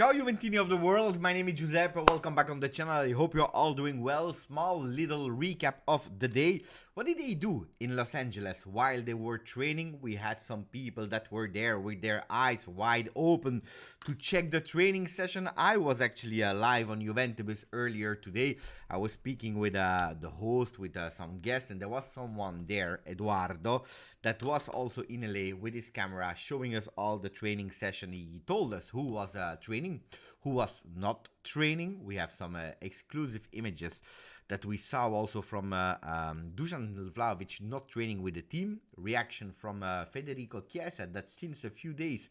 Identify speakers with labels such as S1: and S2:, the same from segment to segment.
S1: Ciao Juventini of the world, my name is Giuseppe, welcome back on the channel, I hope you're all doing well. Small little recap of the day. What did they do in Los Angeles while they were training? We had some people that were there with their eyes wide open to check the training session. I was actually live on Juventus earlier today. I was speaking with the host, with some guests, and there was someone there, Eduardo, that was also in LA with his camera showing us all the training session. He told us who was training, who was not training. We have some exclusive images that we saw also from Dusan Vlahovic not training with the team. Reaction from Federico Chiesa that since a few days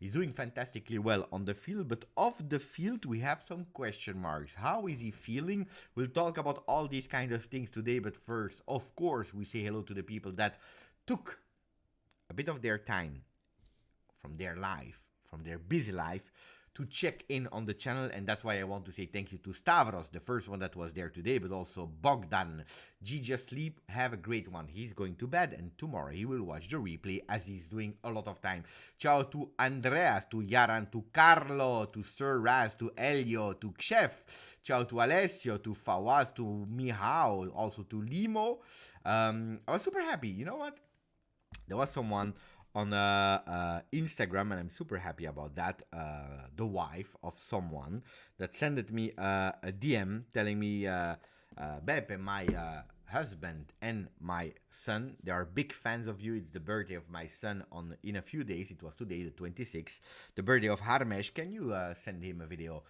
S1: is doing fantastically well on the field, but off the field we have some question marks. How is he feeling? We'll talk about all these kind of things today, but first, of course, we say hello to the people that took a bit of their time from their life, from their busy life, to check in on the channel, and that's why I want to say thank you to Stavros, the first one that was there today, but also Bogdan. GJustjuve, have a great one. He's going to bed, and tomorrow he will watch the replay as he's doing a lot of time. Ciao to Andreas, to Yaran, to Carlo, to Sir Raz, to Elio, to Chef. Ciao to Alessio, to Fawaz, to Mihao, also to Limo. I was super happy. You know what? There was someone on Instagram, and I'm super happy about that, the wife of someone that sent me a DM telling me, Beppe, my husband and my son, they are big fans of you. It's the birthday of my son in a few days. It was today, the 26th, the birthday of Harmesh. Can you send him a video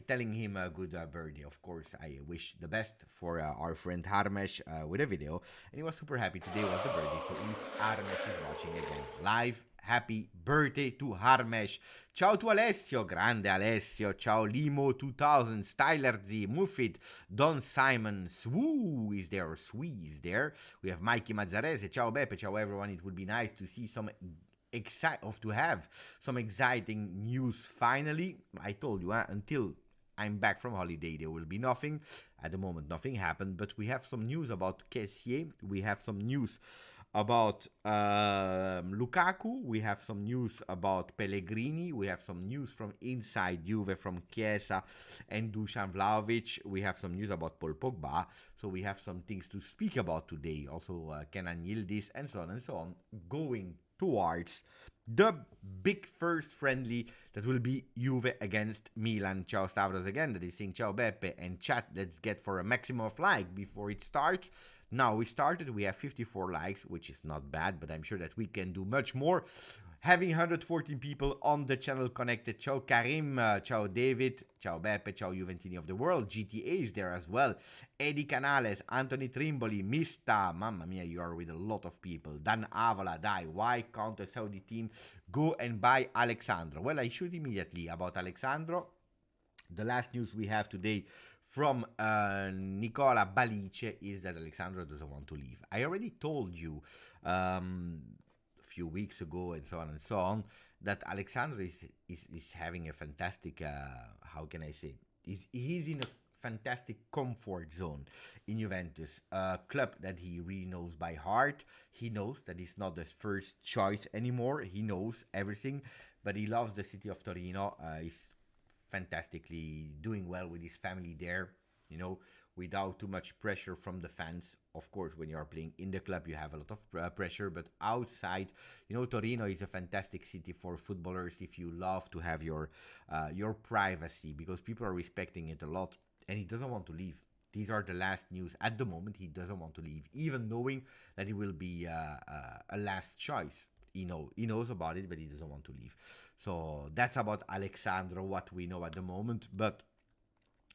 S1: telling him a good birthday? Of course, I wish the best for our friend Harmesh with a video. And he was super happy. Today was the birthday. So if Harmesh is watching again live, happy birthday to Harmesh. Ciao to Alessio, grande Alessio. Ciao Limo 2000, Styler Z, Muffit, Don Simon, Swoo is there, or Swee is there. We have Mikey Mazzarese. Ciao Beppe, ciao everyone. It would be nice to see to have some exciting news finally. I told you, until I'm back from holiday, there will be nothing. At the moment, nothing happened, but we have some news about Kessié. We have some news about Lukaku. We have some news about Pellegrini. We have some news from inside Juve, from Chiesa and Dusan Vlahovic. We have some news about Paul Pogba. So we have some things to speak about today. Also Kenan Yildiz and so on, going towards the big first friendly that will be Juve against Milan. Ciao Stavros again, that is saying ciao Beppe, and chat, let's get for a maximum of like before it starts. Now we started, we have 54 likes, which is not bad, but I'm sure that we can do much more. Having 114 people on the channel connected. Ciao Karim, ciao David, ciao Beppe, ciao Juventini of the world. GTA is there as well. Eddie Canales, Anthony Trimboli, Mista, mamma mia, you are with a lot of people. Dan Avola, Dai, why can't the Saudi team go and buy Alexandro? Well, I shoot immediately about Alexandro. The last news we have today from Nicola Balice is that Alexandro doesn't want to leave. I already told you a few weeks ago and so on that Alexandro is having a fantastic, how can I say, he's in a fantastic comfort zone in Juventus, a club that he really knows by heart. He knows that it's not his first choice anymore. He knows everything, but he loves the city of Torino. He's fantastically doing well with his family there, you know, without too much pressure from the fans. Of course, when you are playing in the club, you have a lot of pressure, but outside, you know, Torino is a fantastic city for footballers if you love to have your privacy, because people are respecting it a lot, and he doesn't want to leave. These are the last news. At the moment, he doesn't want to leave, even knowing that he will be a last choice. He knows about it, but he doesn't want to leave. So that's about Alexandro, what we know at the moment. But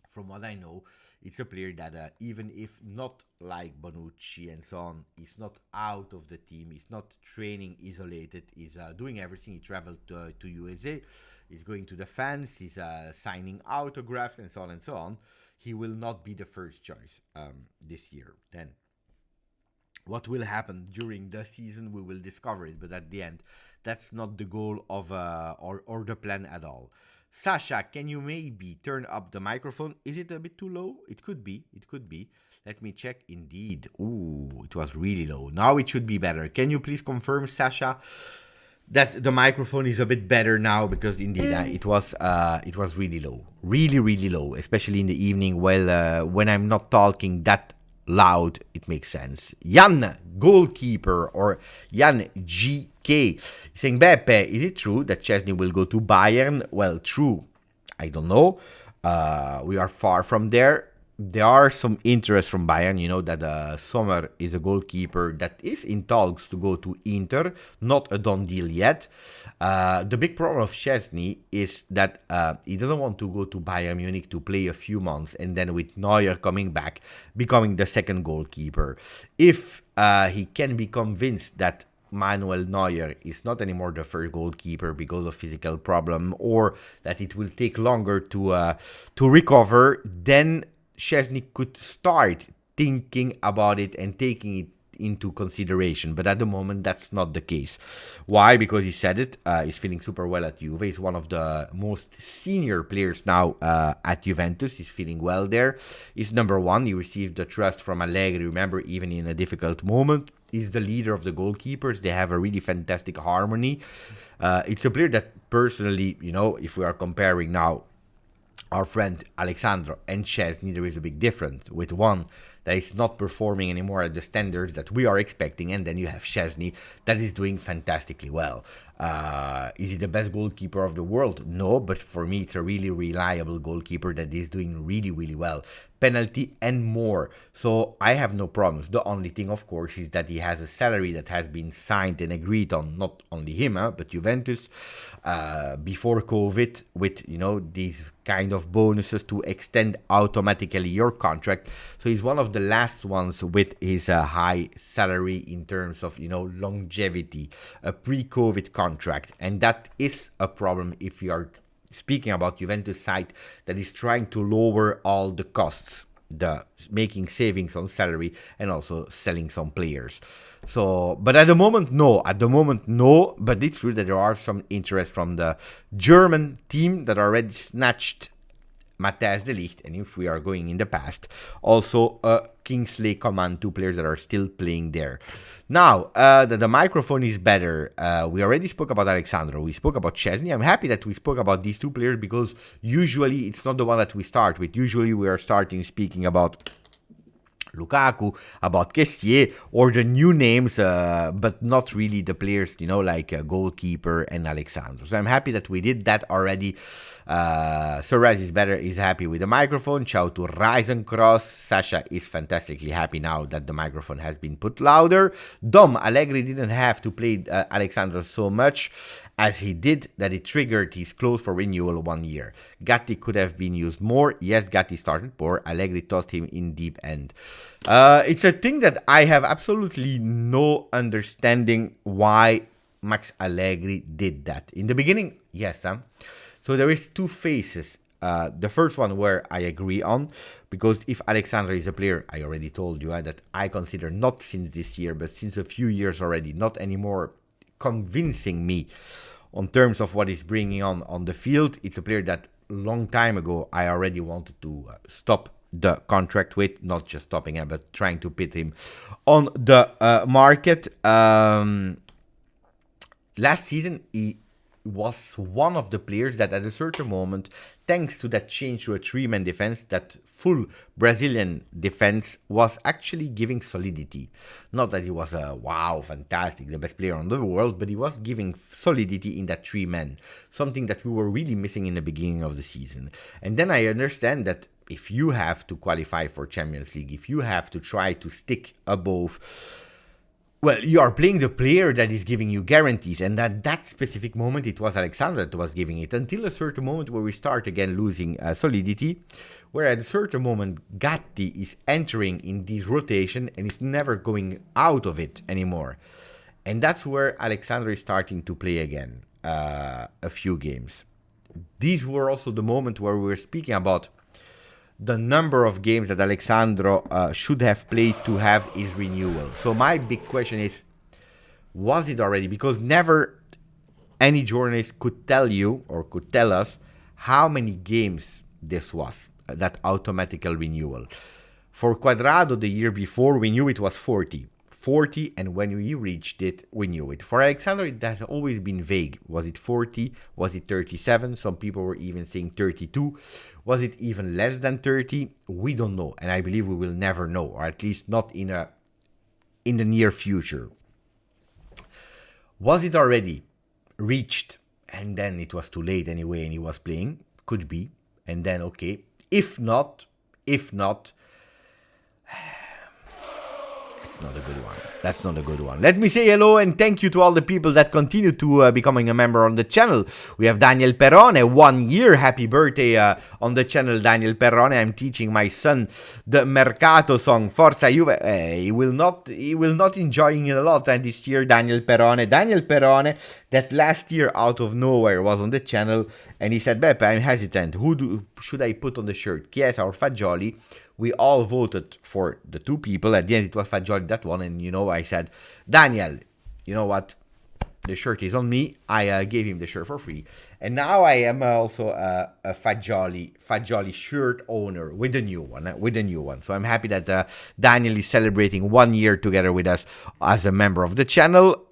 S1: from what I know, it's a player that even if not like Bonucci and so on, he's not out of the team, he's not training isolated, he's doing everything. He traveled to USA, he's going to the fans, he's signing autographs and so on. He will not be the first choice this year. Then what will happen during the season, we will discover it, but at the end, that's not the goal of or the plan at all. Sasha, can you maybe turn up the microphone? Is it a bit too low? It could be. Let me check. Indeed. Ooh, it was really low. Now it should be better. Can you please confirm, Sasha, that the microphone is a bit better now, because indeed it was really low, really low, especially in the evening. Well, when I'm not talking that loud, it makes sense. Jan Goalkeeper, or Jan GK, saying, Beppe, is it true that Szczesny will go to Bayern? Well, true, I don't know. We are far from there. There are some interest from Bayern. You know that Sommer is a goalkeeper that is in talks to go to Inter, not a done deal yet. The big problem of Szczesny is that he doesn't want to go to Bayern Munich to play a few months and then with Neuer coming back, becoming the second goalkeeper. If he can be convinced that Manuel Neuer is not anymore the first goalkeeper because of physical problem, or that it will take longer to recover, then Szczesny could start thinking about it and taking it into consideration. But at the moment, that's not the case. Why? Because he said it. He's feeling super well at Juve. He's one of the most senior players now at Juventus. He's feeling well there. He's number one. He received the trust from Allegri, remember, even in a difficult moment. He's the leader of the goalkeepers. They have a really fantastic harmony. It's a player that personally, you know, if we are comparing now our friend Alexandro and Szczesny, there is a big difference. With one that is not performing anymore at the standards that we are expecting, and then you have Szczesny that is doing fantastically well. Is he the best goalkeeper of the world? No, but for me it's a really reliable goalkeeper that is doing really well. Penalty and more. So I have no problems. The only thing, of course, is that he has a salary that has been signed and agreed on, not only him, but Juventus, before COVID, with, you know, these kind of bonuses to extend automatically your contract. So he's one of the last ones with his high salary in terms of, you know, longevity, a pre-COVID contract. And that is a problem if you are speaking about Juventus side that is trying to lower all the costs, making savings on salary and also selling some players. So, but at the moment, no. But it's true that there are some interest from the German team that already snatched Matthijs de Ligt, and if we are going in the past, also Kingsley Coman, two players that are still playing there. Now, the microphone is better. We already spoke about Alexandro. We spoke about Szczesny. I'm happy that we spoke about these two players, because usually it's not the one that we start with. Usually we are speaking about Lukaku, about Kessié, or the new names, but not really the players, you know, like Goalkeeper and Alexandro. So I'm happy that we did that already. Soraz is happy with the microphone. Ciao to Reisencross. Sasha is fantastically happy now that the microphone has been put louder. Dom, Allegri didn't have to play Alexandro so much as he did that it triggered his clause for renewal 1 year. Gatti could have been used more. Yes, Gatti started poor. Allegri tossed him in deep end. It's a thing that I have absolutely no understanding why Max Allegri did that. In the beginning, yes, so there is two phases. The first one where I agree on, because if Alexandro is a player, I already told you that I consider not since this year, but since a few years already, not anymore convincing me on terms of what he's bringing on the field. It's a player that long time ago I already wanted to stop the contract with, not just stopping him, but trying to put him on the market. Last season, he was one of the players that at a certain moment, thanks to that change to a three-man defense, that full Brazilian defense was actually giving solidity. Not that he was a wow, fantastic, the best player on the world, but he was giving solidity in that three-man, something that we were really missing in the beginning of the season. And then I understand that if you have to qualify for Champions League, if you have to try to stick above, well, you are playing the player that is giving you guarantees, and at that specific moment, it was Alexandro that was giving it, until a certain moment where we start again losing solidity, where at a certain moment, Gatti is entering in this rotation and is never going out of it anymore. And that's where Alexandro is starting to play again a few games. These were also the moment where we were speaking about the number of games that Alexandro should have played to have his renewal. So my big question is, was it already? Because never any journalist could tell you or could tell us how many games this was, that automatical renewal. For Cuadrado, the year before, we knew it was 40. 40, and when we reached it, we knew it. For Alexander, it has always been vague. Was it 40? Was it 37? Some people were even saying 32. Was it even less than 30? We don't know, and I believe we will never know, or at least not in the near future. Was it already reached, and then it was too late anyway, and he was playing? Could be, and then okay. If not, not a good one. That's not a good one. Let me say hello and thank you to all the people that continue to becoming a member on the channel. We have Daniel Perrone, 1 year. Happy birthday on the channel, Daniel Perrone. I'm teaching my son the Mercato song, Forza Juve. He will not enjoying it a lot this year, Daniel Perrone. Daniel Perrone, that last year out of nowhere was on the channel and he said, Beppe, I'm hesitant. Who should I put on the shirt, Chiesa or Fagioli? We all voted for the two people. At the end, it was Fagioli that one. And, I said, Daniel, you know what? The shirt is on me. I gave him the shirt for free. And now I am also a Fagioli shirt owner with a new one. So I'm happy that Daniel is celebrating 1 year together with us as a member of the channel.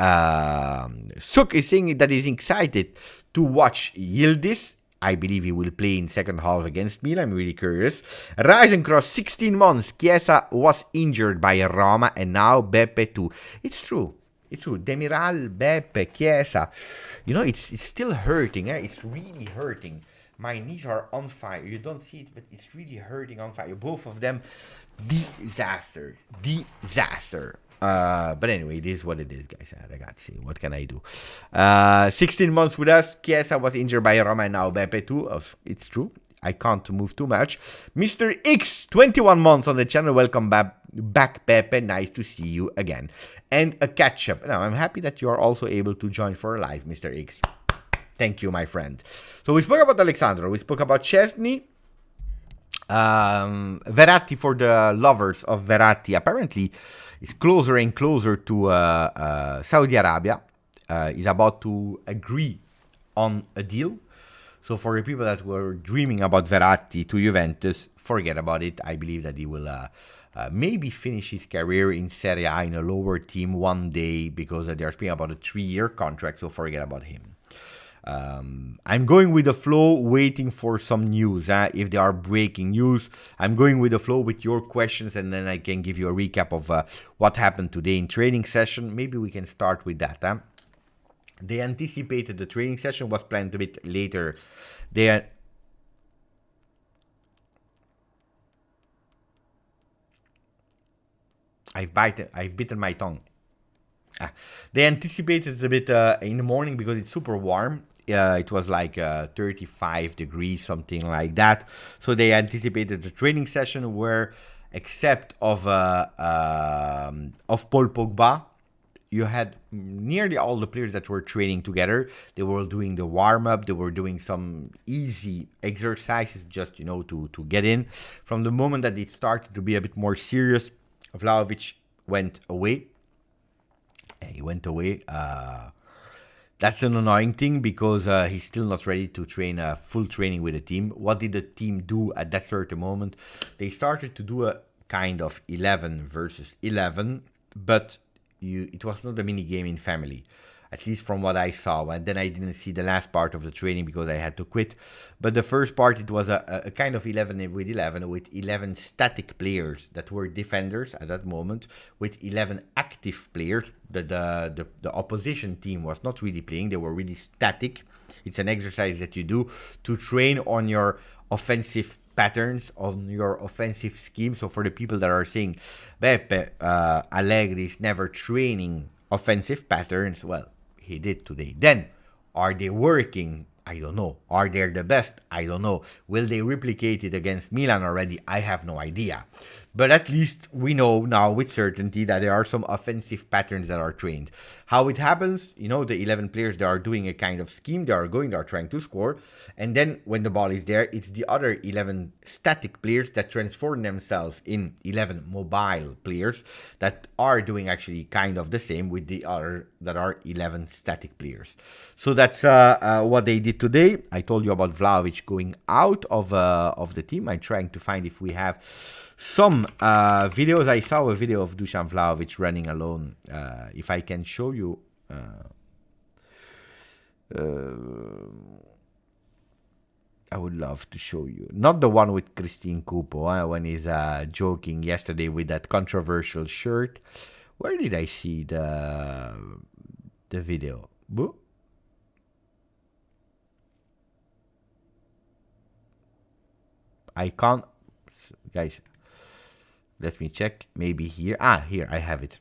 S1: Suk is saying that he's excited to watch Yildiz. I believe he will play in second half against Milan. I'm really curious. Rise and Cross, 16 months. Chiesa was injured by Roma and now Beppe too. It's true. Demiral, Beppe, Chiesa. It's still hurting. It's really hurting. My knees are on fire. You don't see it, but it's really hurting on fire. Both of them, disaster. But anyway, it is what it is, guys. I got to see. What can I do? 16 months with us. Chiesa was injured by Roma and now Beppe too. It's true. I can't move too much. Mr. X, 21 months on the channel. Welcome back, Beppe. Nice to see you again. And a catch-up. Now, I'm happy that you are also able to join for a live, Mr. X. Thank you, my friend. So we spoke about Alexandro. We spoke about Szczesny. Verratti, for the lovers of Verratti, apparently is closer and closer to Saudi Arabia. Is about to agree on a deal. So for the people that were dreaming about Verratti to Juventus, forget about it. I believe that he will maybe finish his career in Serie A in a lower team one day, because they're speaking about a 3-year contract, so forget about him. I'm going with the flow, waiting for some news. If there are breaking news, I'm going with the flow with your questions, and then I can give you a recap of what happened today in training session. Maybe we can start with that. They anticipated the training session was planned a bit later. I've bitten my tongue. They anticipated a bit in the morning because it's super warm. It was like 35 degrees, something like that. So they anticipated the training session where, except of Paul Pogba, you had nearly all the players that were training together. They were doing the warm-up. They were doing some easy exercises just, to get in. From the moment that it started to be a bit more serious, Vlahovic went away. He went away. That's an annoying thing because he's still not ready to train full training with the team. What did the team do at that certain moment? They started to do a kind of 11 versus 11, but it was not a mini game in family, at least from what I saw. And then I didn't see the last part of the training because I had to quit. But the first part, it was a kind of 11 with 11 static players that were defenders at that moment, with 11 active players. The opposition team was not really playing. They were really static. It's an exercise that you do to train on your offensive patterns, on your offensive scheme. So for the people that are saying, Beppe, Allegri is never training offensive patterns, well, he did today. Then, are they working? I don't know. Are they the best? I don't know. Will they replicate it against Milan already? I have no idea. But at least we know now with certainty that there are some offensive patterns that are trained. How it happens, the 11 players, they are doing a kind of scheme. They are trying to score. And then when the ball is there, it's the other 11 static players that transform themselves in 11 mobile players that are doing actually kind of the same with the other that are 11 static players. So that's what they did update today. I told you about Vlahovic going out of the team. I'm trying to find if we have some videos. I saw a video of Dusan Vlahovic running alone. If I can show you. I would love to show you. Not the one with Christine Cupo, when he's joking yesterday with that controversial shirt. Where did I see the video? Boo? I can't. Guys, let me check. Maybe here. Here, I have it.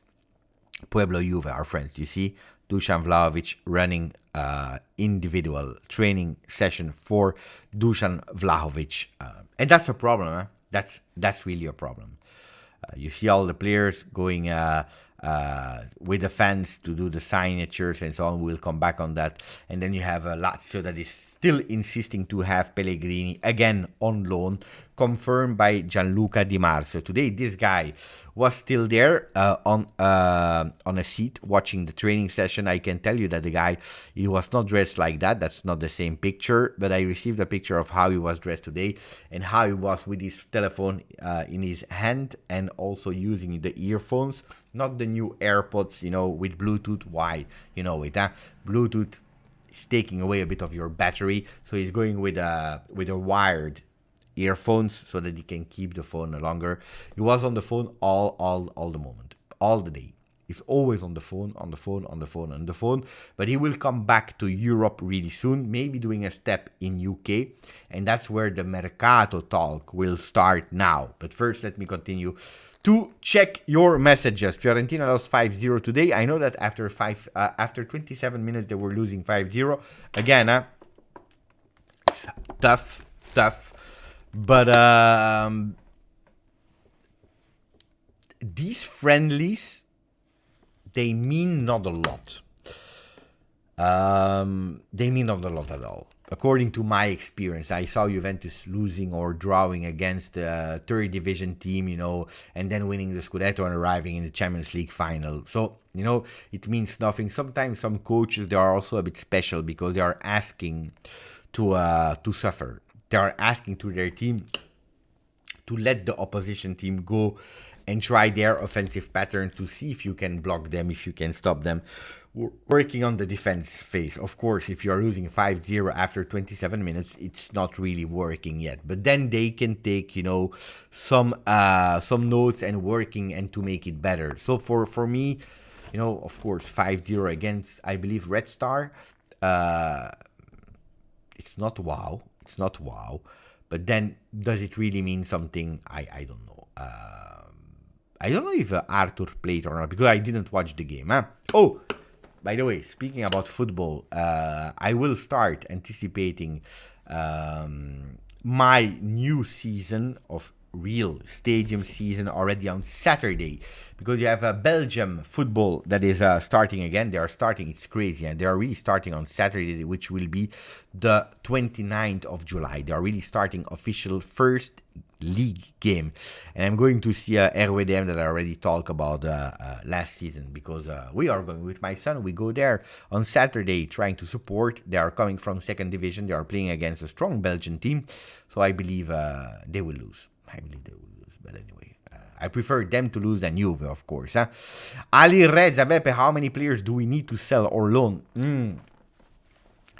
S1: Pueblo Juve, our friends. You see? Dusan Vlahovic running individual training session for Dusan Vlahovic. And that's a problem. That's really a problem. You see all the players going with the fans to do the signatures and so on. We'll come back on that. And then you have Lazio that is still insisting to have Pellegrini again on loan, confirmed by Gianluca Di Marzio. Today, this guy was still there on a seat watching the training session. I can tell you that the guy, he was not dressed like that. That's not the same picture, but I received a picture of how he was dressed today and how he was with his telephone in his hand and also using the earphones, not the new AirPods, with Bluetooth. Why? You know it, huh? Bluetooth is taking away a bit of your battery, so he's going with a wired earphones so that he can keep the phone longer. He was on the phone all the moment, all the day. He's always on the phone, but he will come back to Europe really soon, maybe doing a step in UK, and that's where the Mercato talk will start now. But first, let me continue to check your messages. Fiorentina lost 5-0 today. I know that after 27 minutes they were losing 5-0. Again, tough. But these friendlies, they mean not a lot. They mean not a lot at all. According to my experience, I saw Juventus losing or drawing against a third division team, and then winning the Scudetto and arriving in the Champions League final. So, it means nothing. Sometimes some coaches, they are also a bit special because they are asking to suffer. They are asking to their team to let the opposition team go and try their offensive pattern to see if you can block them, if you can stop them, working on the defense phase. Of course, if you are losing 5-0 after 27 minutes, it's not really working yet. But then they can take, some notes and working and to make it better. So for me, of course, 5-0 against, I believe, Red Star, it's not wow. It's not wow. But then, does it really mean something? I don't know. I don't know if Arthur played or not, because I didn't watch the game. Huh? Oh, by the way, speaking about football, I will start anticipating my new season of real stadium season already on Saturday, because you have a Belgium football that is starting again. They are starting, it's crazy, and they are really starting on Saturday, which will be the 29th of July. They are really starting official first league game, and I'm going to see RWDM that I already talked about last season, because we are going with my son. We go there on Saturday trying to support. They are coming from second division. They are playing against a strong Belgian team, so I believe they will lose. But anyway, I prefer them to lose than Juve, of course. Huh? Ali Reza, Beppe, how many players do we need to sell or loan?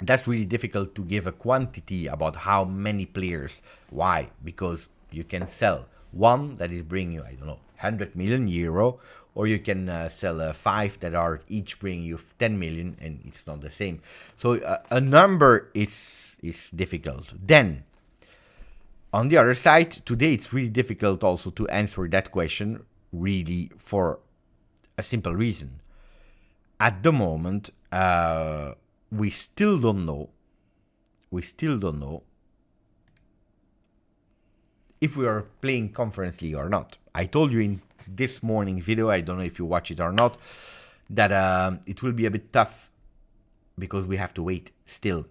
S1: That's really difficult to give a quantity about how many players. Why? Because you can sell one that is bringing you, 100 million euro, or you can sell 5 that are each bringing you 10 million, and it's not the same. So a number is difficult. Then, on the other side, today it's really difficult also to answer that question, really, for a simple reason. At the moment, we still don't know if we are playing Conference League or not. I told you in this morning video, I don't know if you watch it or not, that it will be a bit tough because we have to wait still.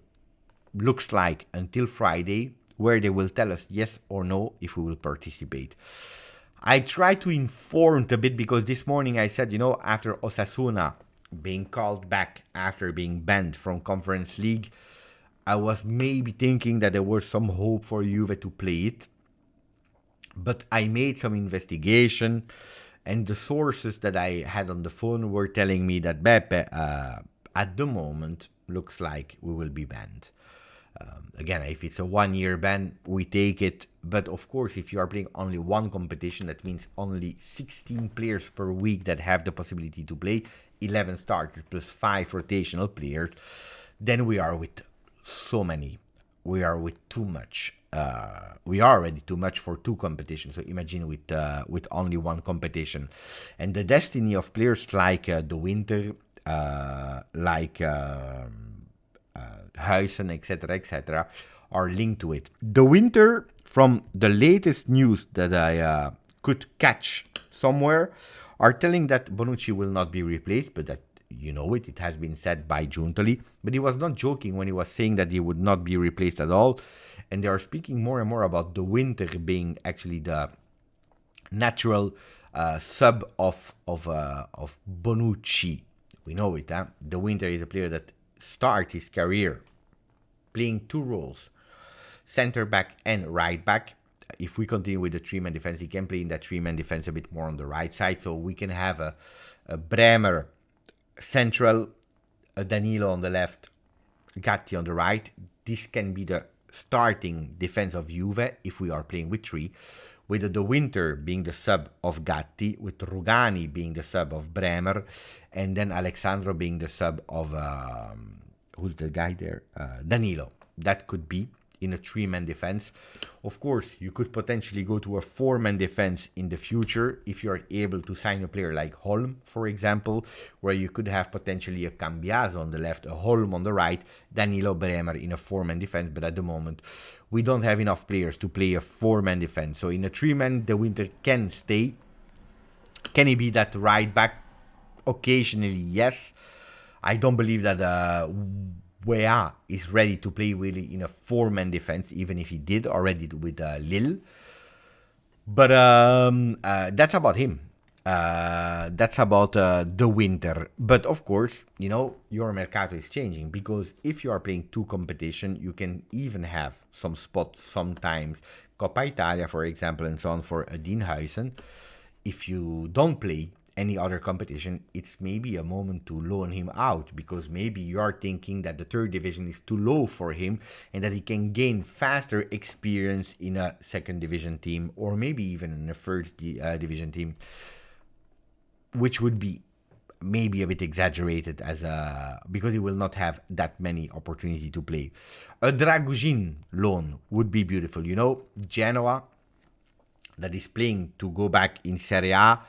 S1: Looks like until Friday, where they will tell us yes or no if we will participate. I try to inform a bit because this morning I said, after Osasuna being called back after being banned from Conference League, I was maybe thinking that there was some hope for Juve to play it. But I made some investigation, and the sources that I had on the phone were telling me that Beppe, at the moment, looks like we will be banned. Again, if it's a 1-year ban, we take it. But of course, if you are playing only one competition, that means only 16 players per week that have the possibility to play, 11 starters plus 5 rotational players, then we are with so many. We are with too much. We are already too much for 2 competitions. So imagine with only 1 competition. And the destiny of players like the Winter, like Huijsen, etc., are linked to it. The Winter, from the latest news that I could catch somewhere, are telling that Bonucci will not be replaced, but that it has been said by GIUNTOLI, but he was not joking when he was saying that he would not be replaced at all. And they are speaking more and more about the Winter being actually the natural sub of Bonucci. We know it, huh? The Winter is a player that started his career playing 2 roles, center back and right back. If we continue with the 3-man defense, he can play in that 3-man defense a bit more on the right side. So we can have a Bremer central, a Danilo on the left, Gatti on the right. This can be the starting defense of Juve if we are playing with 3, with the Winter being the sub of Gatti, with Rugani being the sub of Bremer, and then Alexandro being the sub of who's the guy there? Danilo. That could be in a 3-man defense. Of course, you could potentially go to a 4-man defense in the future if you are able to sign a player like Holm, for example, where you could have potentially a Cambiaso on the left, a Holm on the right, Danilo, Bremer in a 4-man defense. But at the moment, we don't have enough players to play a 4-man defense. So in a 3-man, the Winter can stay. Can he be that right back? Occasionally, yes. I don't believe that Wea is ready to play really in a 4-man defense, even if he did already with Lille. But that's about him. That's about the Winter. But of course, your Mercato is changing, because if you are playing 2 competition, you can even have some spots sometimes. Coppa Italia, for example, and so on for Dean Huijsen. If you don't play any other competition, it's maybe a moment to loan him out, because maybe you are thinking that the 3rd division is too low for him and that he can gain faster experience in a 2nd division team, or maybe even in a 1st division team, which would be maybe a bit exaggerated because he will not have that many opportunity to play. A Dragujin loan would be beautiful. Genoa, that is playing to go back in Serie A,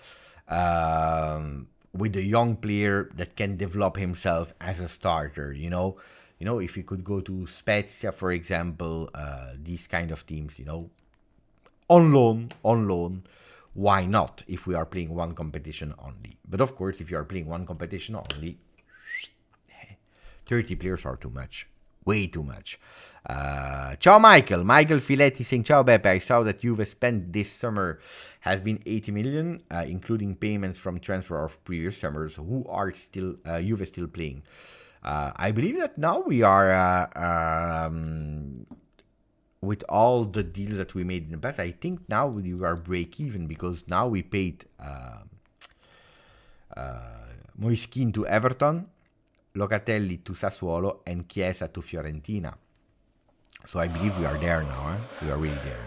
S1: with a young player that can develop himself as a starter. If you could go to Spezia, for example, these kind of teams, on loan, why not, if we are playing 1 competition only? But of course, if you are playing 1 competition only, 30 players are too much. Way too much. Ciao Michael Filetti saying, ciao Beppe, I saw that Juve spent this summer has been 80 million, including payments from transfer of previous summers. Who are still Juve still playing? I believe that now we are with all the deals that we made in the past, I think now we are break even, because now we paid Moiskin to Everton, Locatelli to Sassuolo, and Chiesa to Fiorentina. So I believe we are there now. We are really there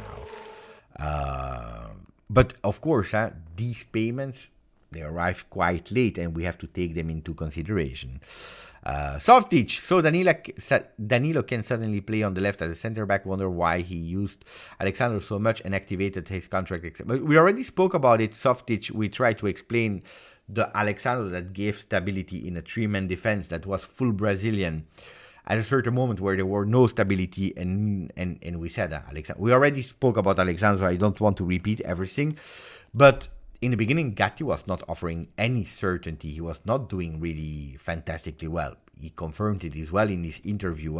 S1: now. But of course, these payments, they arrive quite late, and we have to take them into consideration. Softic. So Danilo can suddenly play on the left as a center back. Wonder why he used Alexandro so much and activated his contract. But we already spoke about it. Softic. We tried to explain the Alexandro that gave stability in a 3-man defense that was full Brazilian. At a certain moment where there were no stability, and we said we already spoke about Alexandro, so I don't want to repeat everything. But in the beginning, Gatti was not offering any certainty. He was not doing really fantastically well. He confirmed it as well in his interview.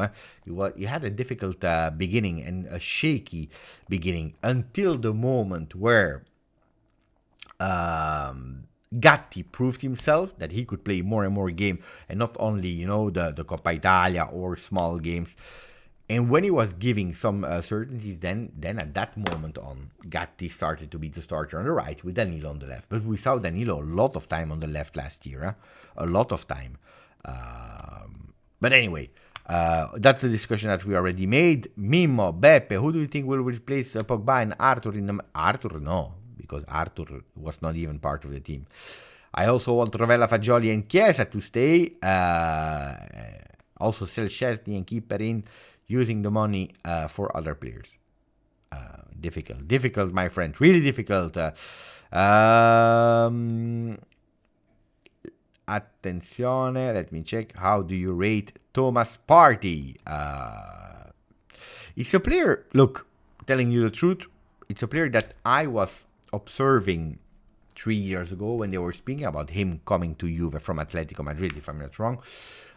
S1: He had a difficult beginning and a shaky beginning, until the moment where Gatti proved himself that he could play more and more games, and not only the Coppa Italia or small games. And when he was giving some certainties, then at that moment on, Gatti started to be the starter on the right with Danilo on the left. But we saw Danilo a lot of time on the left last year, a lot of time. But anyway, that's the discussion that we already made. Mimmo, Beppe, who do you think will replace Pogba and Arthur in the... Arthur, no, because Arthur was not even part of the team. I also want Rovella, Fagioli and Chiesa to stay. Also sell Szczesny and keep Perin, using the money for other players. Difficult, my friend. Really difficult. Attenzione, let me check. How do you rate Thomas Partey? It's a player, look, telling you the truth, it's a player that I was observing 3 years ago when they were speaking about him coming to Juve from Atletico Madrid, if I'm not wrong.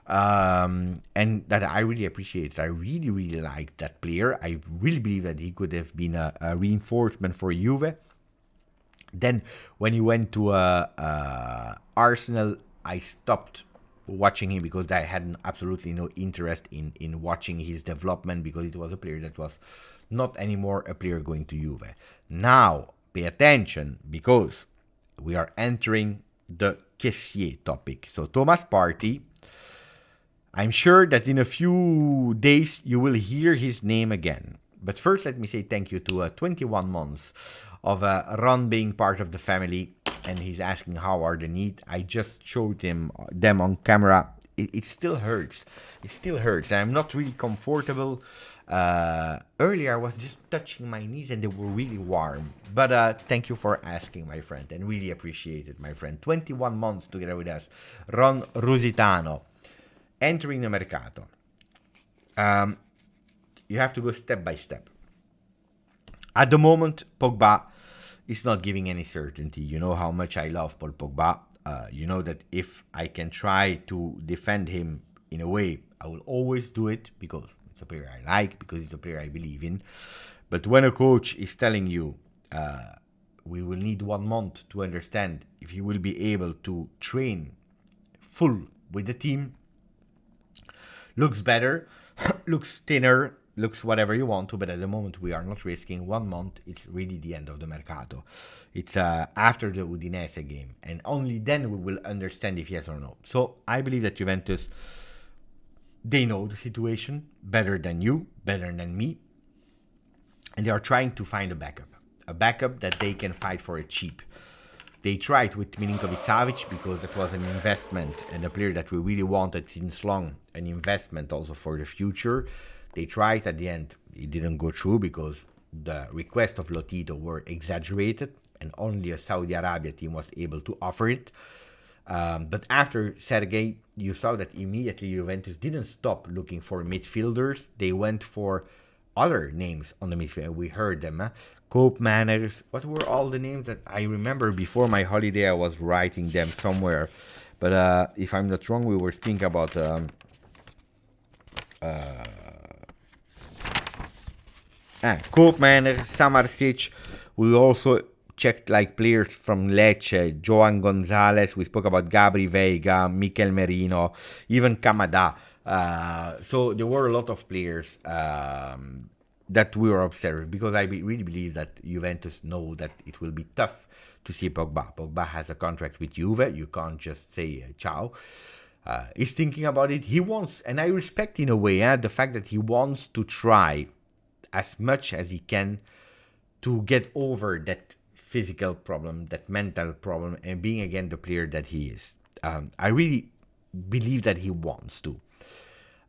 S1: And that I really appreciated. I really, really liked that player. I really believe that he could have been a reinforcement for Juve. Then when he went to Arsenal, I stopped watching him because I had absolutely no interest in watching his development, because it was a player that was not anymore a player going to Juve. Now, pay attention, because we are entering the Kessié topic. So Thomas Partey, I'm sure that in a few days you will hear his name again. But first, let me say thank you to 21 months of Ron being part of the family, and he's asking how are the needs. I just showed them on camera. It still hurts. It still hurts. I'm not really comfortable. Earlier, I was just touching my knees and they were really warm. But thank you for asking, my friend, and really appreciate it, my friend. 21 months together with us. Ron Rusitano. Entering the Mercato. You have to go step by step. At the moment, Pogba is not giving any certainty. You know how much I love Paul Pogba. You know that if I can try to defend him in a way, I will always do it, because it's a player I like, because it's a player I believe in. But when a coach is telling you, we will need 1 month to understand if he will be able to train full with the team, looks better, looks thinner, looks whatever you want to, but at the moment we are not risking 1 month. It's really the end of the Mercato. It's after the Udinese game, and only then we will understand if yes or no. So I believe that Juventus, they know the situation better than you, better than me, and they are trying to find a backup that they can fight for it cheap. They tried with Milinkovic-Savic because that was an investment and a player that we really wanted since long, an investment also for the future. They tried at the end, it didn't go through because the requests of Lotito were exaggerated and only a Saudi Arabia team was able to offer it. But after Sergei, you saw that immediately Juventus didn't stop looking for midfielders. They went for other names on the midfield. We heard them. Cope Manners. What were all the names that I remember before my holiday? I was writing them somewhere. But if I'm not wrong, we were thinking about Cope Manners, Samarsic. We also checked like players from Lecce, Joan Gonzalez. We spoke about Gabri Veiga, Mikel Merino, even Kamada. So there were a lot of players that we were observing, because I really believe that Juventus know that it will be tough to see Pogba. Pogba has a contract with Juve. You can't just say ciao. He's thinking about it. He wants, and I respect in a way the fact that he wants to try as much as he can to get over that physical problem, that mental problem, and being again the player that he is. I really believe that he wants to.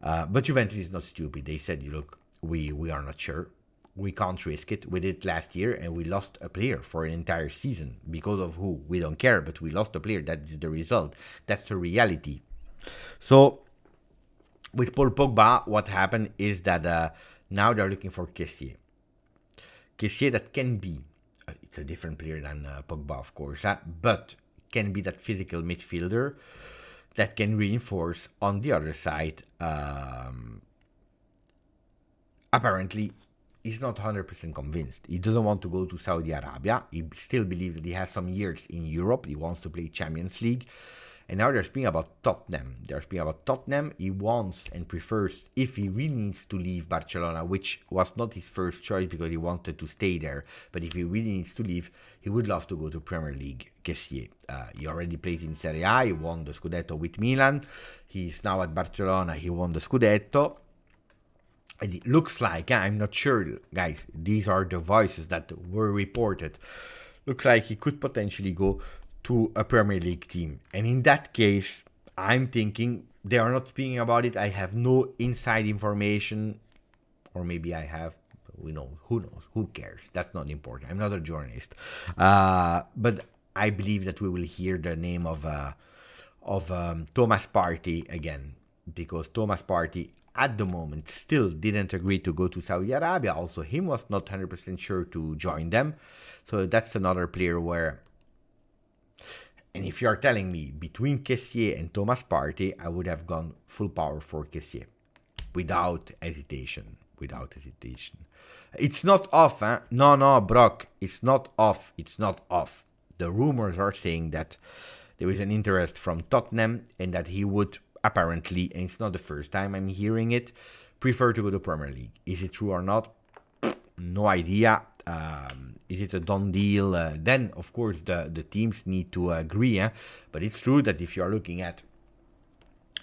S1: But Juventus is not stupid. They said, look, we are not sure. We can't risk it. We did it last year and we lost a player for an entire season. Because of who? We don't care, but we lost a player. That's the result. That's the reality. So with Paul Pogba, what happened is that now they're looking for Kessié. Kessié that can be, it's a different player than Pogba, of course, but can be that physical midfielder that can reinforce on the other side. Apparently, he's not 100% convinced. He doesn't want to go to Saudi Arabia. He still believes that he has some years in Europe. He wants to play Champions League. And now they're speaking about Tottenham. They're speaking about Tottenham. He wants and prefers, if he really needs to leave Barcelona, which was not his first choice because he wanted to stay there. But if he really needs to leave, he would love to go to Premier League. Kessié. He already played in Serie A. He won the Scudetto with Milan. He's now at Barcelona. He won the Scudetto. And it looks like, I'm not sure, guys, these are the voices that were reported. Looks like he could potentially go to a Premier League team. And in that case, I'm thinking they are not speaking about it. I have no inside information. Or maybe I have, who knows, who cares? That's not important. I'm not a journalist. But I believe that we will hear the name of Thomas Partey again. Because Thomas Partey at the moment still didn't agree to go to Saudi Arabia. Also, him was not 100% sure to join them. So that's another player where... And if you are telling me between Kessié and Thomas Partey, I would have gone full power for Kessié. Without hesitation. Without hesitation. It's not off, huh? No, Brock. It's not off. It's not off. The rumors are saying that there is an interest from Tottenham and that he would... apparently, and it's not the first time I'm hearing it, prefer to go to Premier League. Is it true or not? No idea. Is it a done deal? Then, of course, the teams need to agree. But it's true that if you're looking at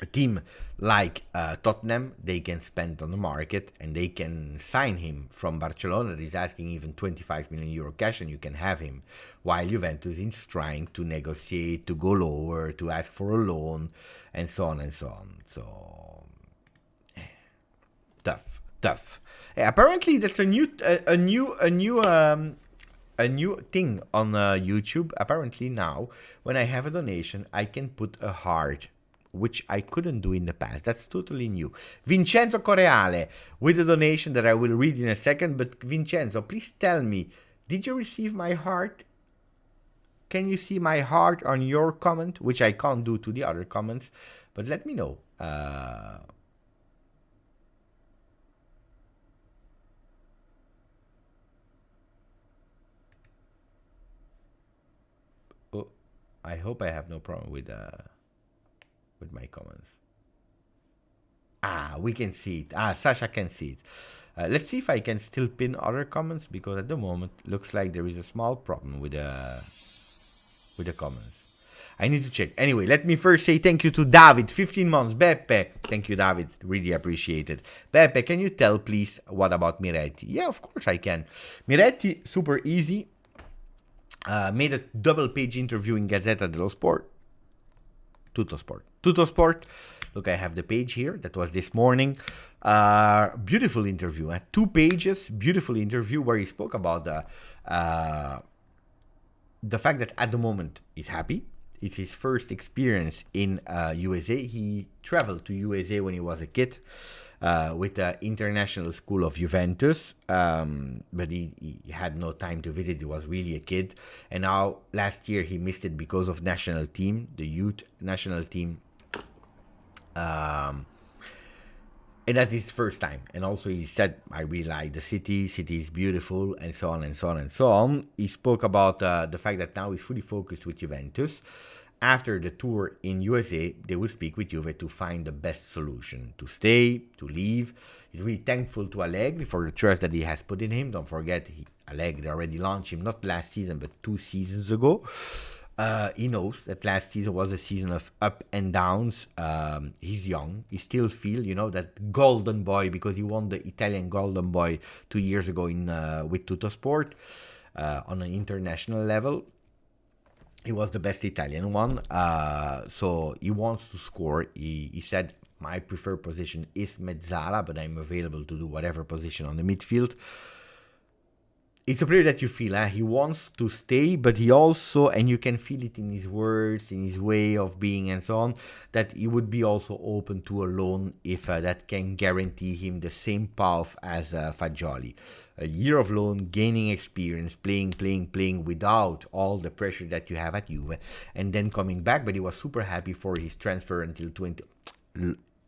S1: a team like Tottenham, they can spend on the market and they can sign him from Barcelona. That is asking even 25 million euro cash and you can have him. While Juventus is trying to negotiate, to go lower, to ask for a loan, and so on and so on. So, tough. Apparently, that's a new thing on YouTube. Apparently now, when I have a donation, I can put a heart, which I couldn't do in the past. That's totally new. Vincenzo Correale with a donation that I will read in a second. But Vincenzo, please tell me, did you receive my heart? Can you see my heart on your comment? Which I can't do to the other comments. But let me know. Oh, I hope I have no problem with my comments. We can see it. Sasha can see it. Let's see if I can still pin other comments, because at the moment looks like there is a small problem with the comments. I need to check. Anyway, let me first say thank you to David, 15 months. Beppe, thank you, David. Really appreciate it. Beppe, can you tell, please, what about Miretti? Yeah, of course I can. Miretti, super easy. Made a double-page interview in Gazzetta dello Sport. Tutto Sport. Look, I have the page here. That was this morning. Beautiful interview. 2 pages. Beautiful interview where he spoke about the fact that at the moment he's happy. It's his first experience in USA. He traveled to USA when he was a kid with the international school of Juventus, but he had no time to visit. He was really a kid. And now, last year, he missed it because of national team, the youth national team. And that's his first time. And also he said, I really like the city is beautiful, and so on and so on and so on. He spoke about the fact that now he's fully focused with Juventus. After the tour in USA, they will speak with Juve to find the best solution, to stay, to leave. He's really thankful to Allegri for the trust that he has put in him. Don't forget, Allegri already launched him, not last season, but 2 seasons ago. He knows that last season was a season of up and downs. He's young. He still feels, that golden boy, because he won the Italian golden boy 2 years ago with Tutto Sport on an international level. He was the best Italian one. So he wants to score. He said, my preferred position is mezzala, but I'm available to do whatever position on the midfield. It's a player that you feel, he wants to stay, but he also, and you can feel it in his words, in his way of being and so on, that he would be also open to a loan if that can guarantee him the same path as Fagioli. A year of loan, gaining experience, playing without all the pressure that you have at Juve, and then coming back. But he was super happy for his transfer until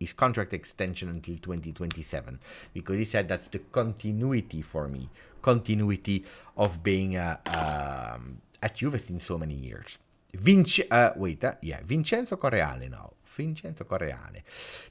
S1: his contract extension until 2027, because he said that's the continuity for me. Continuity of being at Juve in so many years. Vincenzo Correale now. Vincenzo Correale.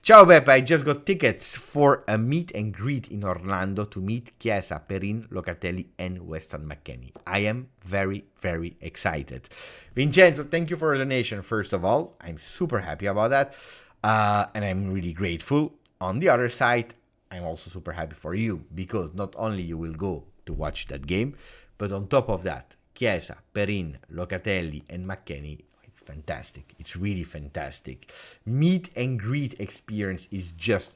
S1: Ciao Beppe, I just got tickets for a meet and greet in Orlando to meet Chiesa, Perin, Locatelli and Weston McKennie. I am very, very excited. Vincenzo, thank you for the donation, first of all. I'm super happy about that. And I'm really grateful. On the other side, I'm also super happy for you because not only you will go to watch that game, but on top of that, Chiesa, Perin, Locatelli and McKennie, it's fantastic. It's really fantastic. Meet and greet experience is just...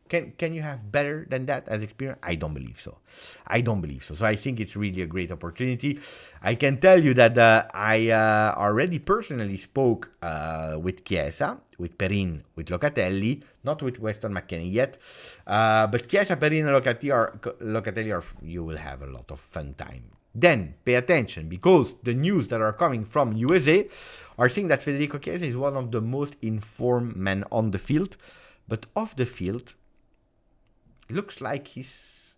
S1: Can you have better than that as experience? I don't believe so. I don't believe so. So I think it's really a great opportunity. I can tell you that I already personally spoke with Chiesa, with Perin, with Locatelli, not with Weston McKennie yet. But Chiesa, Perin, and Locatelli are, you will have a lot of fun time. Then pay attention because the news that are coming from USA are saying that Federico Chiesa is one of the most informed men on the field, but off the field, looks like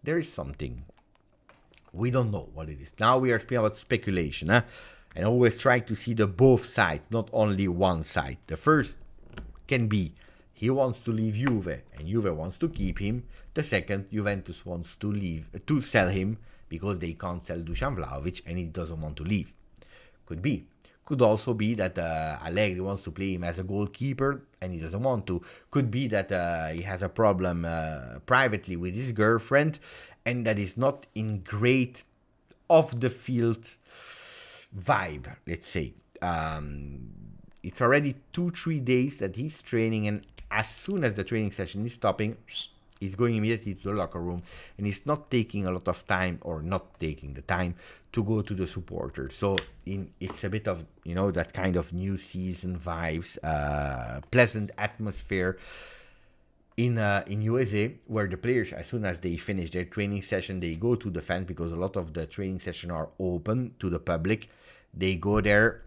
S1: there is something. We don't know what it is. Now we are speaking about speculation, and always trying to see the both sides, not only one side. The first can be he wants to leave Juve, and Juve wants to keep him. The second, Juventus wants to sell him because they can't sell Dusan Vlahovic, and he doesn't want to leave. Could be. Could also be that Allegri wants to play him as a goalkeeper and he doesn't want to. Could be that he has a problem privately with his girlfriend and that is not in great off-the-field vibe, let's say. It's already 2-3 days that he's training, and as soon as the training session is stopping, he's going immediately to the locker room, and he's not taking a lot of time, or not taking the time to go to the supporters. So it's a bit of, that kind of new season vibes, pleasant atmosphere in USA, where the players, as soon as they finish their training session, they go to the fans, because a lot of the training sessions are open to the public. They go there,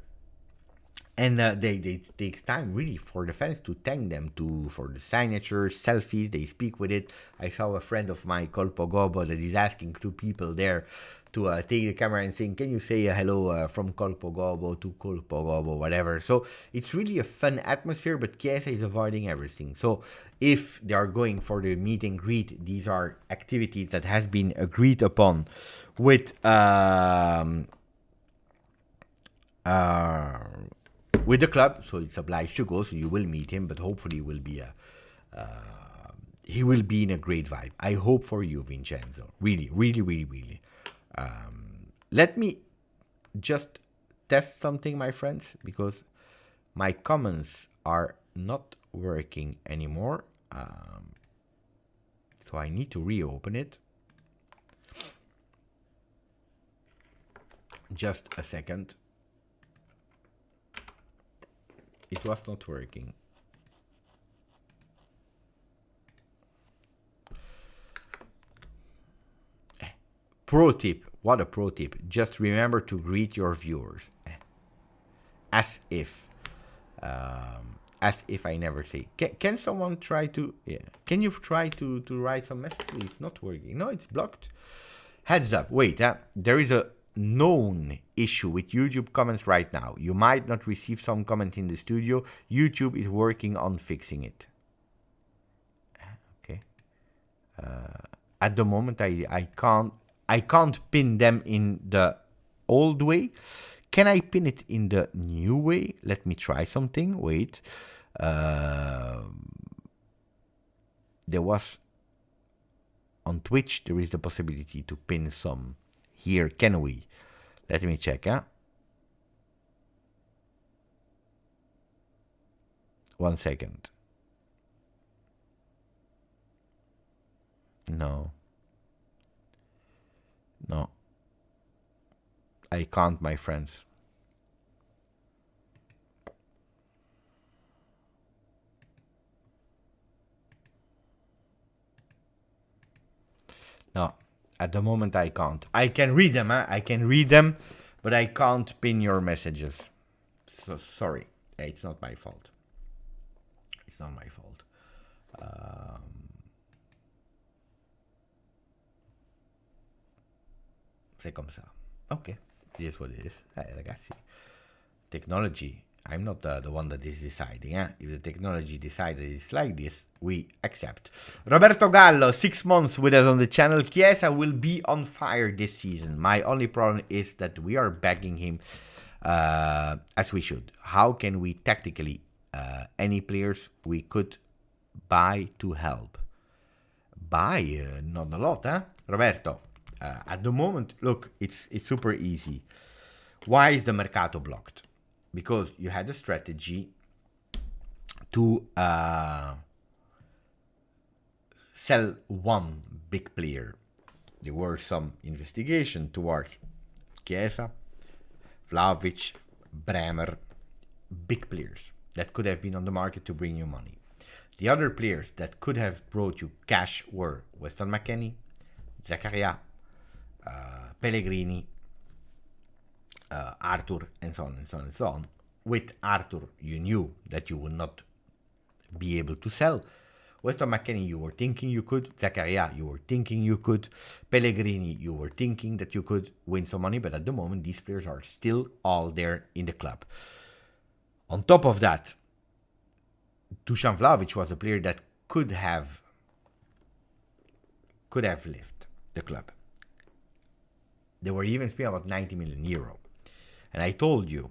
S1: and they take time really for the fans to thank them for the signatures, selfies. They speak with it. I saw a friend of mine, Colpo Gobo, that is asking two people there to take the camera and saying, can you say hello from Colpo Gobo to Colpo Gobo, whatever. So it's really a fun atmosphere, but Chiesa is avoiding everything. So if they are going for the meet and greet, these are activities that has been agreed upon with the club, so it's obliged to go. So you will meet him, but hopefully he will be in a great vibe. I hope for you, Vincenzo. Really, really, really, really. Let me just test something, my friends, because my comments are not working anymore. So I need to reopen it. Just a second. It was not working. Pro tip. What a pro tip. Just remember to greet your viewers. As if I never say. Can someone try to... Yeah. Can you try to write some message? It's not working. No, it's blocked. Heads up. Wait. There is a known issue with YouTube comments right now. You might not receive some comments in the studio. YouTube is working on fixing it. Okay. At the moment, I can't pin them in the old way. Can I pin it in the new way? Let me try something. Wait. There was on Twitch. There is the possibility to pin some. Here, can we? Let me check, 1 second. No. No. I can't, my friends. No. At the moment, I can't. I can read them, I can read them, but I can't pin your messages. So sorry. It's not my fault. It's not my fault. C'est comme ça. Ok. It is what it is. Ragazzi. technology. I'm not the one that is deciding. If the technology decided it's like this, we accept. Roberto Gallo, 6 months with us on the channel. Chiesa will be on fire this season. My only problem is that we are backing him as we should. How can we tactically, any players we could buy to help? Buy, not a lot, Roberto? At the moment, look, it's super easy. Why is the Mercato blocked? Because you had a strategy to sell one big player. There were some investigation towards Chiesa, Vlahovic, Bremer, big players that could have been on the market to bring you money. The other players that could have brought you cash were Weston McKennie, Zakaria, Pellegrini, Arthur, and so on and so on and so on. With Arthur, you knew that you would not be able to sell. Weston McKennie, you were thinking you could. Zakaria, you were thinking you could. Pellegrini, you were thinking that you could win some money. But at the moment, these players are still all there in the club. On top of that, Dusan Vlahovic was a player that could have left the club. They were even speaking about 90 million euro. And I told you,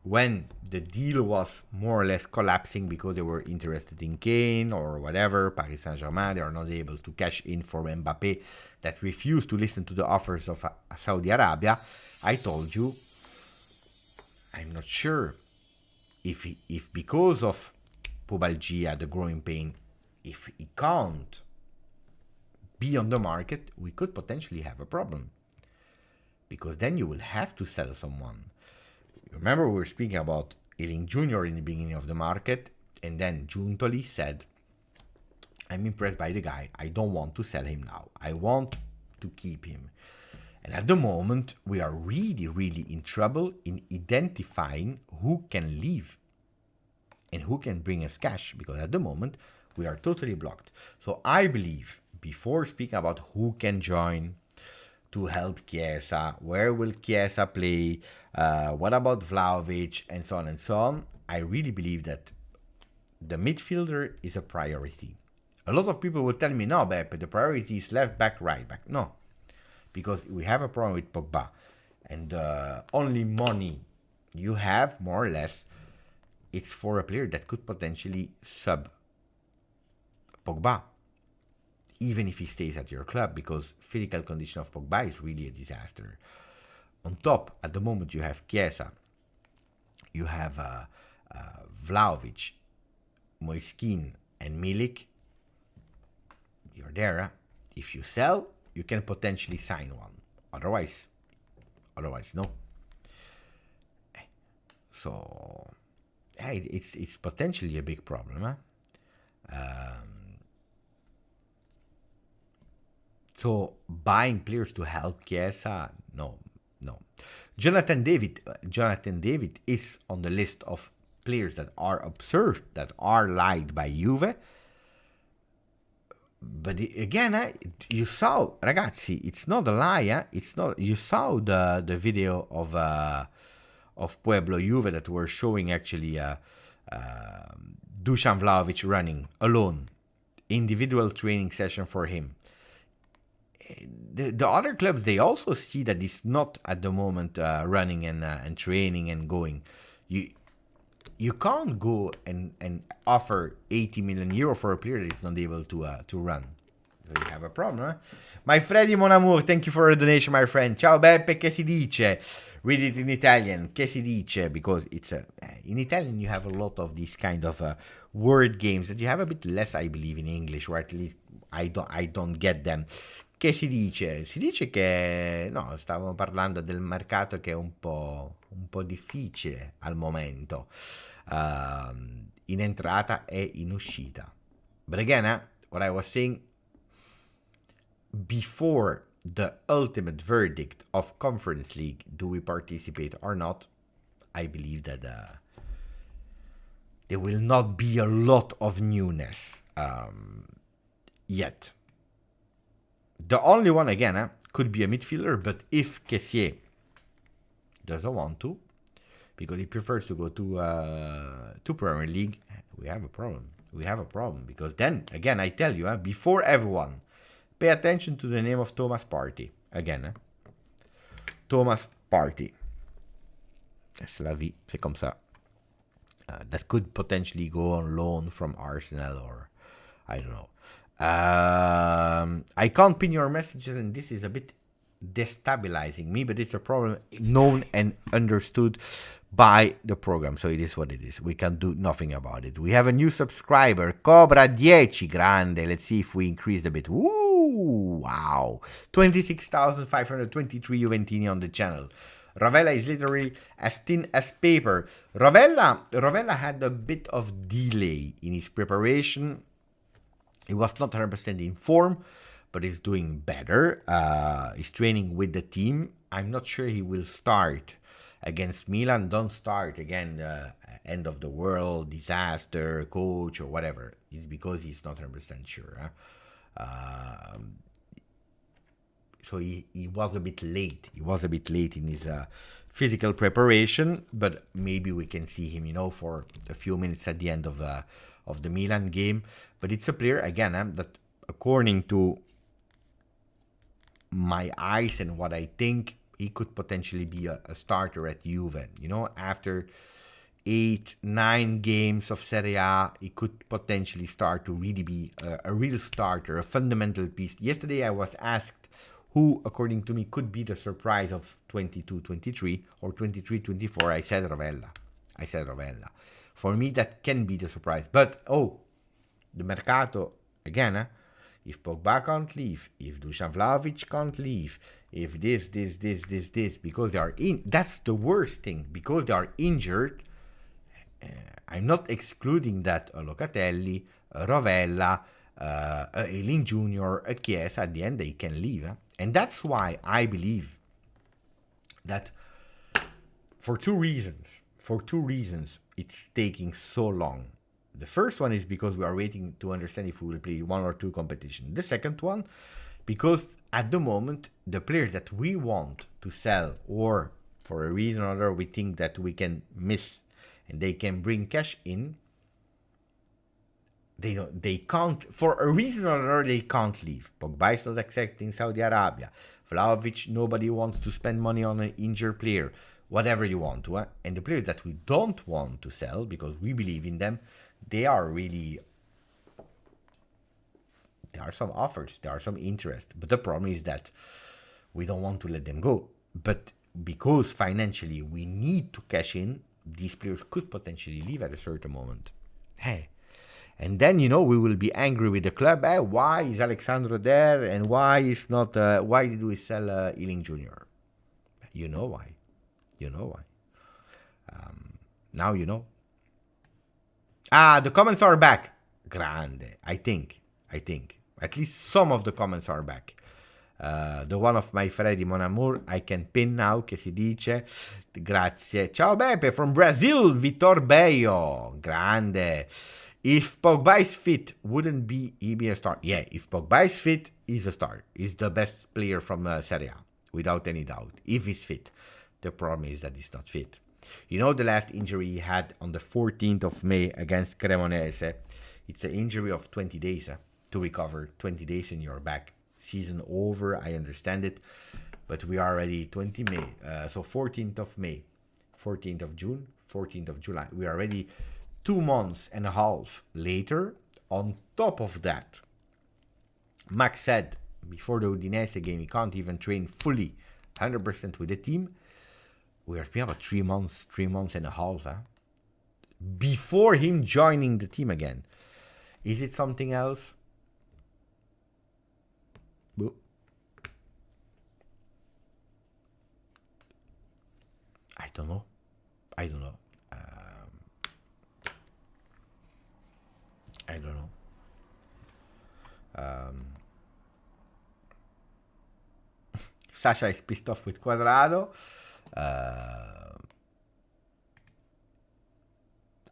S1: when the deal was more or less collapsing because they were interested in Kane or whatever, Paris Saint-Germain, they are not able to cash in for Mbappé, that refused to listen to the offers of Saudi Arabia, I told you, I'm not sure if because of pubalgia, the growing pain, if he can't be on the market, we could potentially have a problem. Because then you will have to sell someone. Remember, we were speaking about Ealing Jr. in the beginning of the market, and then Giuntoli said, I'm impressed by the guy. I don't want to sell him now. I want to keep him. And at the moment, we are really, really in trouble in identifying who can leave and who can bring us cash, because at the moment, we are totally blocked. So I believe, before speaking about who can join to help Chiesa, where will Chiesa play, what about Vlahovic, and so on, I really believe that the midfielder is a priority. A lot of people will tell me, no, Beppe, the priority is left back, right back. No, because we have a problem with Pogba. And the only money you have, more or less, it's for a player that could potentially sub Pogba, even if he stays at your club, because physical condition of Pogba is really a disaster. On top, at the moment, you have Chiesa, you have Vlahovic, Moiskin, and Milik. You're there. If you sell, you can potentially sign one. Otherwise, no. So, it's potentially a big problem. So buying players to help Chiesa, no. Jonathan David is on the list of players that are observed, that are liked by Juve. But again, you saw, ragazzi, it's not a lie. It's not. You saw the video of Pueblo Juve that were showing actually Dusan Vlahovic running alone, individual training session for him. The other clubs, they also see that he's not at the moment running and training and going. You can't go and offer 80 million euro for a player that is not able to run. So you have a problem, My Freddy Mon Amour, thank you for a donation, my friend. Ciao Beppe, che si dice? Read it in Italian, che si dice? Because it's in Italian you have a lot of these kind of word games that you have a bit less, I believe, in English, or at least I don't get them. Che si dice? Si dice che, no, stavamo parlando del mercato che è un po' difficile al momento, in entrata e in uscita. But again, what I was saying, before the ultimate verdict of Conference League, do we participate or not, I believe that there will not be a lot of newness yet. The only one, again, could be a midfielder, but if Kessié doesn't want to, because he prefers to go to Premier League, we have a problem. We have a problem because then again, I tell you, before everyone, pay attention to the name of Thomas Partey again. Thomas Partey. C'est la vie, c'est comme ça. That could potentially go on loan from Arsenal or I don't know. I can't pin your messages, and this is a bit destabilizing me, but it's a problem known and understood by the program, so it is what it is. We can do nothing about it. We have a new subscriber, Cobra 10, grande. Let's see if we increase a bit. Woo! Wow! 26,523 Juventini on the channel. Rovella is literally as thin as paper. Rovella had a bit of delay in his preparation. He was not 100% in form, but he's doing better. He's training with the team. I'm not sure he will start against Milan. Don't start again, end of the world, disaster, coach, or whatever. It's because he's not 100% sure. So he was a bit late. He was a bit late in his physical preparation, but maybe we can see him, for a few minutes at the end of the Milan game. But it's a player, again, that according to my eyes and what I think, he could potentially be a starter at Juve. After 8-9 games of Serie A, he could potentially start to really be a real starter, a fundamental piece. Yesterday I was asked who, according to me, could be the surprise of 22-23 or 23-24. I said Rovella. For me, that can be the surprise. But, the Mercato, again, if Pogba can't leave, if Dusan Vlahovic can't leave, if this, because they are in, that's the worst thing, because they are injured. I'm not excluding that a Locatelli, a Rovella, a Eiling Jr., a Kessié, at the end they can leave. And that's why I believe that for two reasons, it's taking so long. The first one is because we are waiting to understand if we will play one or two competitions. The second one, because at the moment, the players that we want to sell, or for a reason or other we think that we can miss and they can bring cash in, they can't, for a reason or another, they can't leave. Pogba is not accepting Saudi Arabia. Vlahovic, nobody wants to spend money on an injured player. Whatever you want to. And the players that we don't want to sell, because we believe in them, there are some offers, there are some interest. But the problem is that we don't want to let them go. But because financially we need to cash in, these players could potentially leave at a certain moment. Hey. And then, we will be angry with the club. Why is Alexandro there? And why is not? Why did we sell Eiling Jr.? You know why. Now you know. The comments are back. Grande. I think. At least some of the comments are back. The one of my Freddy Mon Amour, I can pin now, che si dice. Grazie. Ciao Beppe from Brazil, Vitor Bello. Grande. If Pogba is fit, wouldn't he be a star? Yeah, if Pogba is fit, he's a star. He's the best player from Serie A, without any doubt, if he's fit. The problem is that he's not fit. The last injury he had on the 14th of May against Cremonese, it's an injury of 20 days to recover. 20 days and you're back. Season over, I understand it. But we are already 20 May. So 14th of May, 14th of June, 14th of July. We are already 2 months and a half later. On top of that, Max said before the Udinese game he can't even train fully 100% with the team. We are speaking about 3 months and a half before him joining the team again. Is it something else? I don't know. I don't know. Sasha is pissed off with Cuadrado.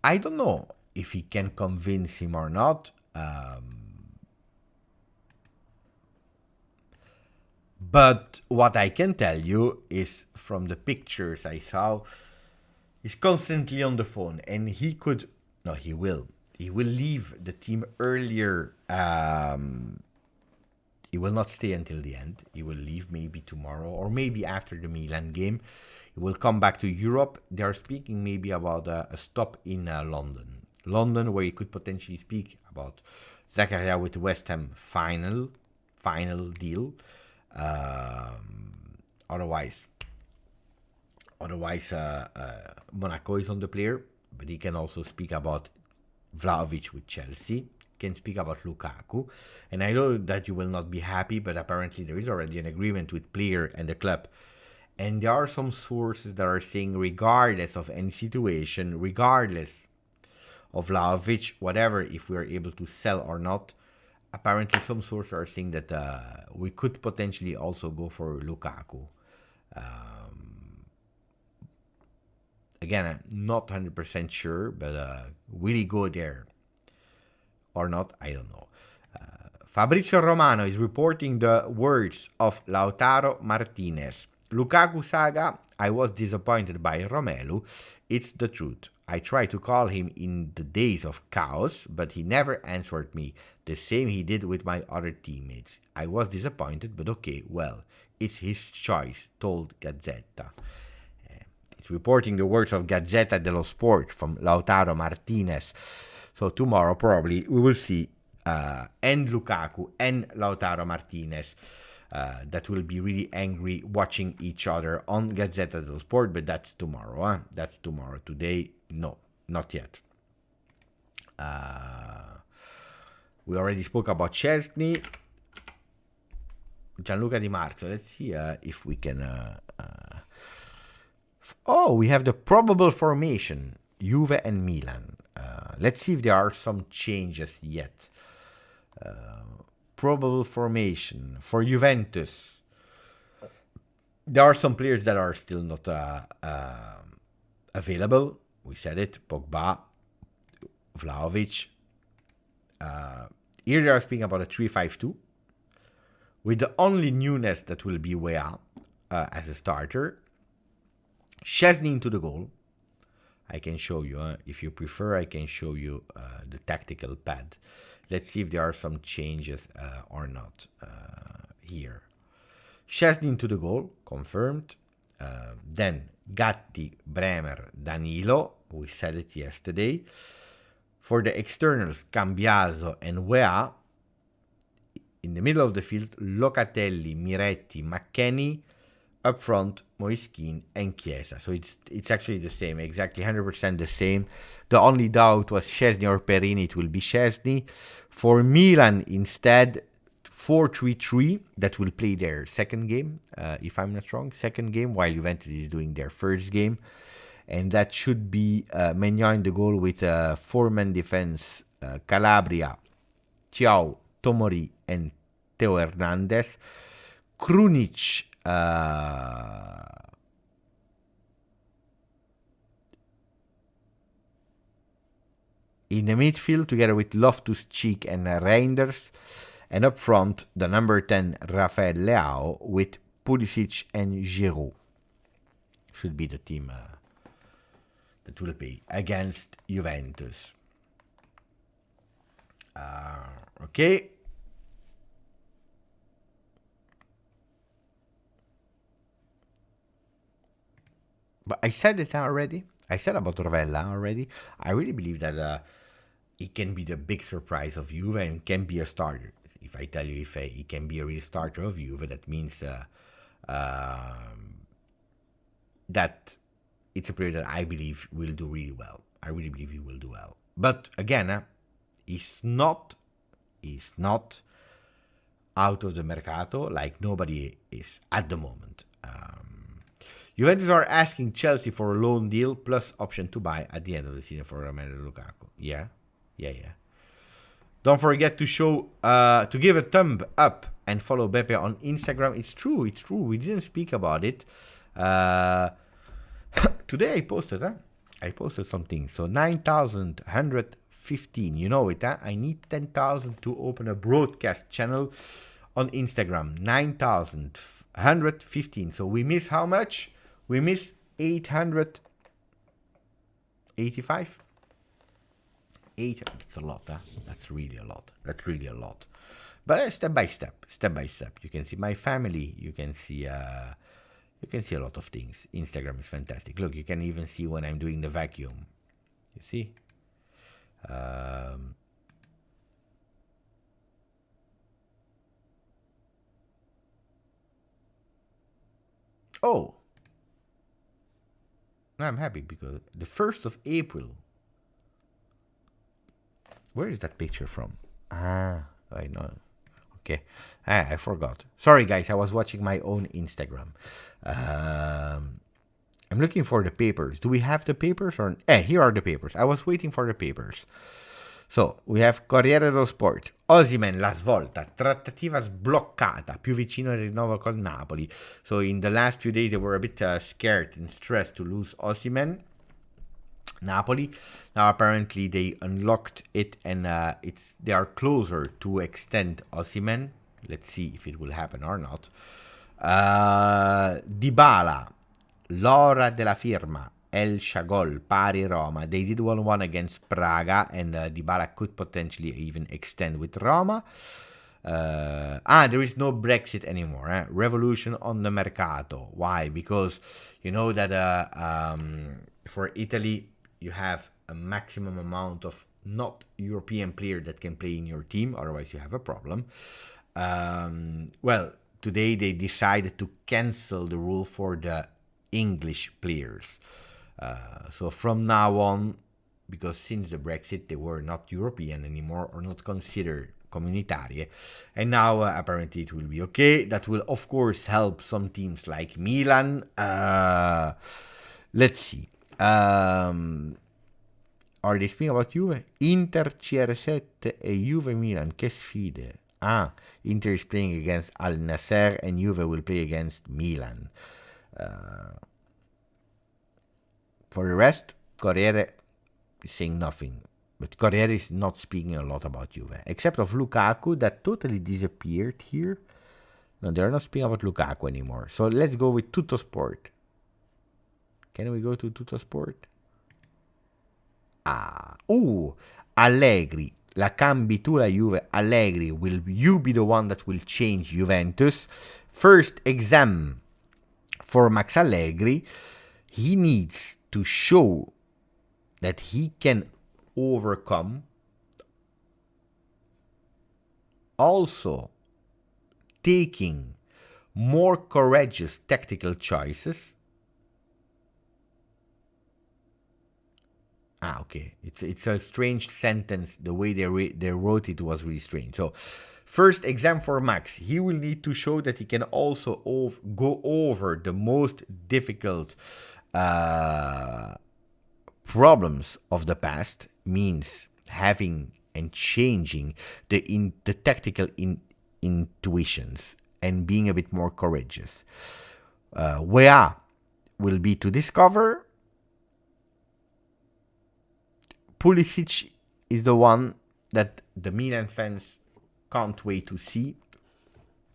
S1: I don't know if he can convince him or not. But what I can tell you is from the pictures I saw, He's constantly on the phone, and he could. No, he will. He will leave the team earlier. He will not stay until the end. He will leave maybe tomorrow or maybe after the Milan game. He will come back to Europe. They are speaking maybe about a stop in London. London, where he could potentially speak about Zakaria with West Ham final deal. Otherwise, Monaco is on the player, but he can also speak about Vlahovic with Chelsea, can speak about Lukaku. And I know that you will not be happy, but apparently there is already an agreement with player and the club. And there are some sources that are saying, regardless of any situation, regardless of Vlahovic, whatever, if we are able to sell or not, apparently some sources are saying that we could potentially also go for Lukaku. Again, I'm not 100% sure, but will he go there or not? I don't know. Fabrizio Romano is reporting the words of Lautaro Martinez. Lukaku saga, I was disappointed by Romelu. It's the truth. I tried to call him in the days of chaos, but he never answered me. The same he did with my other teammates. I was disappointed, but okay, well, it's his choice, told Gazzetta. It's reporting the words of Gazzetta dello Sport from Lautaro Martinez. So tomorrow probably we will see and Lukaku and Lautaro Martinez that will be really angry watching each other on Gazzetta dello Sport, but that's tomorrow. Huh? That's tomorrow. Today, no, not yet. We already spoke about Chesney. Gianluca Di Marzio. Let's see if we can... Oh, we have the probable formation, Juve and Milan. Let's see if there are some changes yet. Probable formation for Juventus. There are some players that are still not available. We said it, Pogba, Vlahovic. Here they are speaking about a 3-5-2. With the only newness that will be Weah as a starter. Szczesny into the goal. I can show you, if you prefer, I can show you the tactical pad. Let's see if there are some changes or not here. Szczesny into the goal, confirmed. Then Gatti, Bremer, Danilo. We said it yesterday. For the externals, Cambiaso and Weah. In the middle of the field, Locatelli, Miretti, McKennie. Up front, Moiskin and Chiesa. So it's actually the same, exactly 100% the same. The only doubt was Szczesny or Perini. It will be Szczesny. For Milan, instead, 4-3-3. That will play their second game, if I'm not wrong. Second game, while Juventus is doing their first game. And that should be Maignan in the goal with a four-man defense. Calabria, Ciao, Tomori, and Teo Hernandez. Krunic... in the midfield together with Loftus-Cheek and Reinders, and up front the number 10 Rafael Leao with Pulisic and Giroud. Should be the team that will play against Juventus. Okay. But I said it already. I said about Rovella already. I really believe that it can be the big surprise of Juve and can be a starter. If I tell you if he can be a real starter of Juve, that means that it's a player that I believe will do really well. I really believe he will do well. But again, he's not out of the Mercato like nobody is at the moment. Juventus are asking Chelsea for a loan deal plus option to buy at the end of the season for Romelu Lukaku. Yeah. Don't forget to give a thumb up and follow Beppe on Instagram. It's true. We didn't speak about it. Today I posted, I posted something. So 9,115. You know it, I need 10,000 to open a broadcast channel on Instagram. 9,115. So we miss how much? We miss 800. 85? 8, that's a lot, huh? That's really a lot. That's really a lot. But step by step, step by step. You can see my family. You can see a lot of things. Instagram is fantastic. Look, you can even see when I'm doing the vacuum. You see? Oh, I'm happy because the 1st of April. Where is that picture from? I know. Okay, I forgot. Sorry, guys. I was watching my own Instagram. I'm looking for the papers. Do we have the papers? Or here are the papers. I was waiting for the papers. So, we have Corriere dello Sport. Osimhen la svolta, trattativa sbloccata, più vicino al rinnovo col Napoli. So, in the last few days, they were a bit scared and stressed to lose Osimhen. Napoli. Now, apparently, they unlocked it and they are closer to extend Osimhen. Let's see if it will happen or not. Dybala, l'ora della firma. El Chagol, pari Roma. They did 1-1 against Praga, and Dybala could potentially even extend with Roma. There is no Brexit anymore. Revolution on the Mercato. Why? Because you know that for Italy, you have a maximum amount of not European player that can play in your team. Otherwise, you have a problem. Well, today they decided to cancel the rule for the English players. So from now on, because since the Brexit, they were not European anymore or not considered comunitarie, and now apparently it will be okay. That will, of course, help some teams like Milan. Let's see. Are they speaking about Juve? Inter, CR7 e Juve Milan. Che sfide. Inter is playing against Al Nasser and Juve will play against Milan. For the rest, Corriere is saying nothing. But Corriere is not speaking a lot about Juve. Except of Lukaku, that totally disappeared here. No, they're not speaking about Lukaku anymore. So let's go with Tuttosport. Can we go to Tuttosport? Allegri. La cambi tu la Juve. Allegri, will you be the one that will change Juventus? First exam for Max Allegri. He needs to show that he can overcome, also taking more courageous tactical choices. Okay, it's a strange sentence. The way they wrote it was really strange. So, first exam for Max, he will need to show that he can also go over the most difficult problems of the past, means having and changing the tactical intuitions and being a bit more courageous. Where will be to discover. Pulisic is the one that the Milan fans can't wait to see.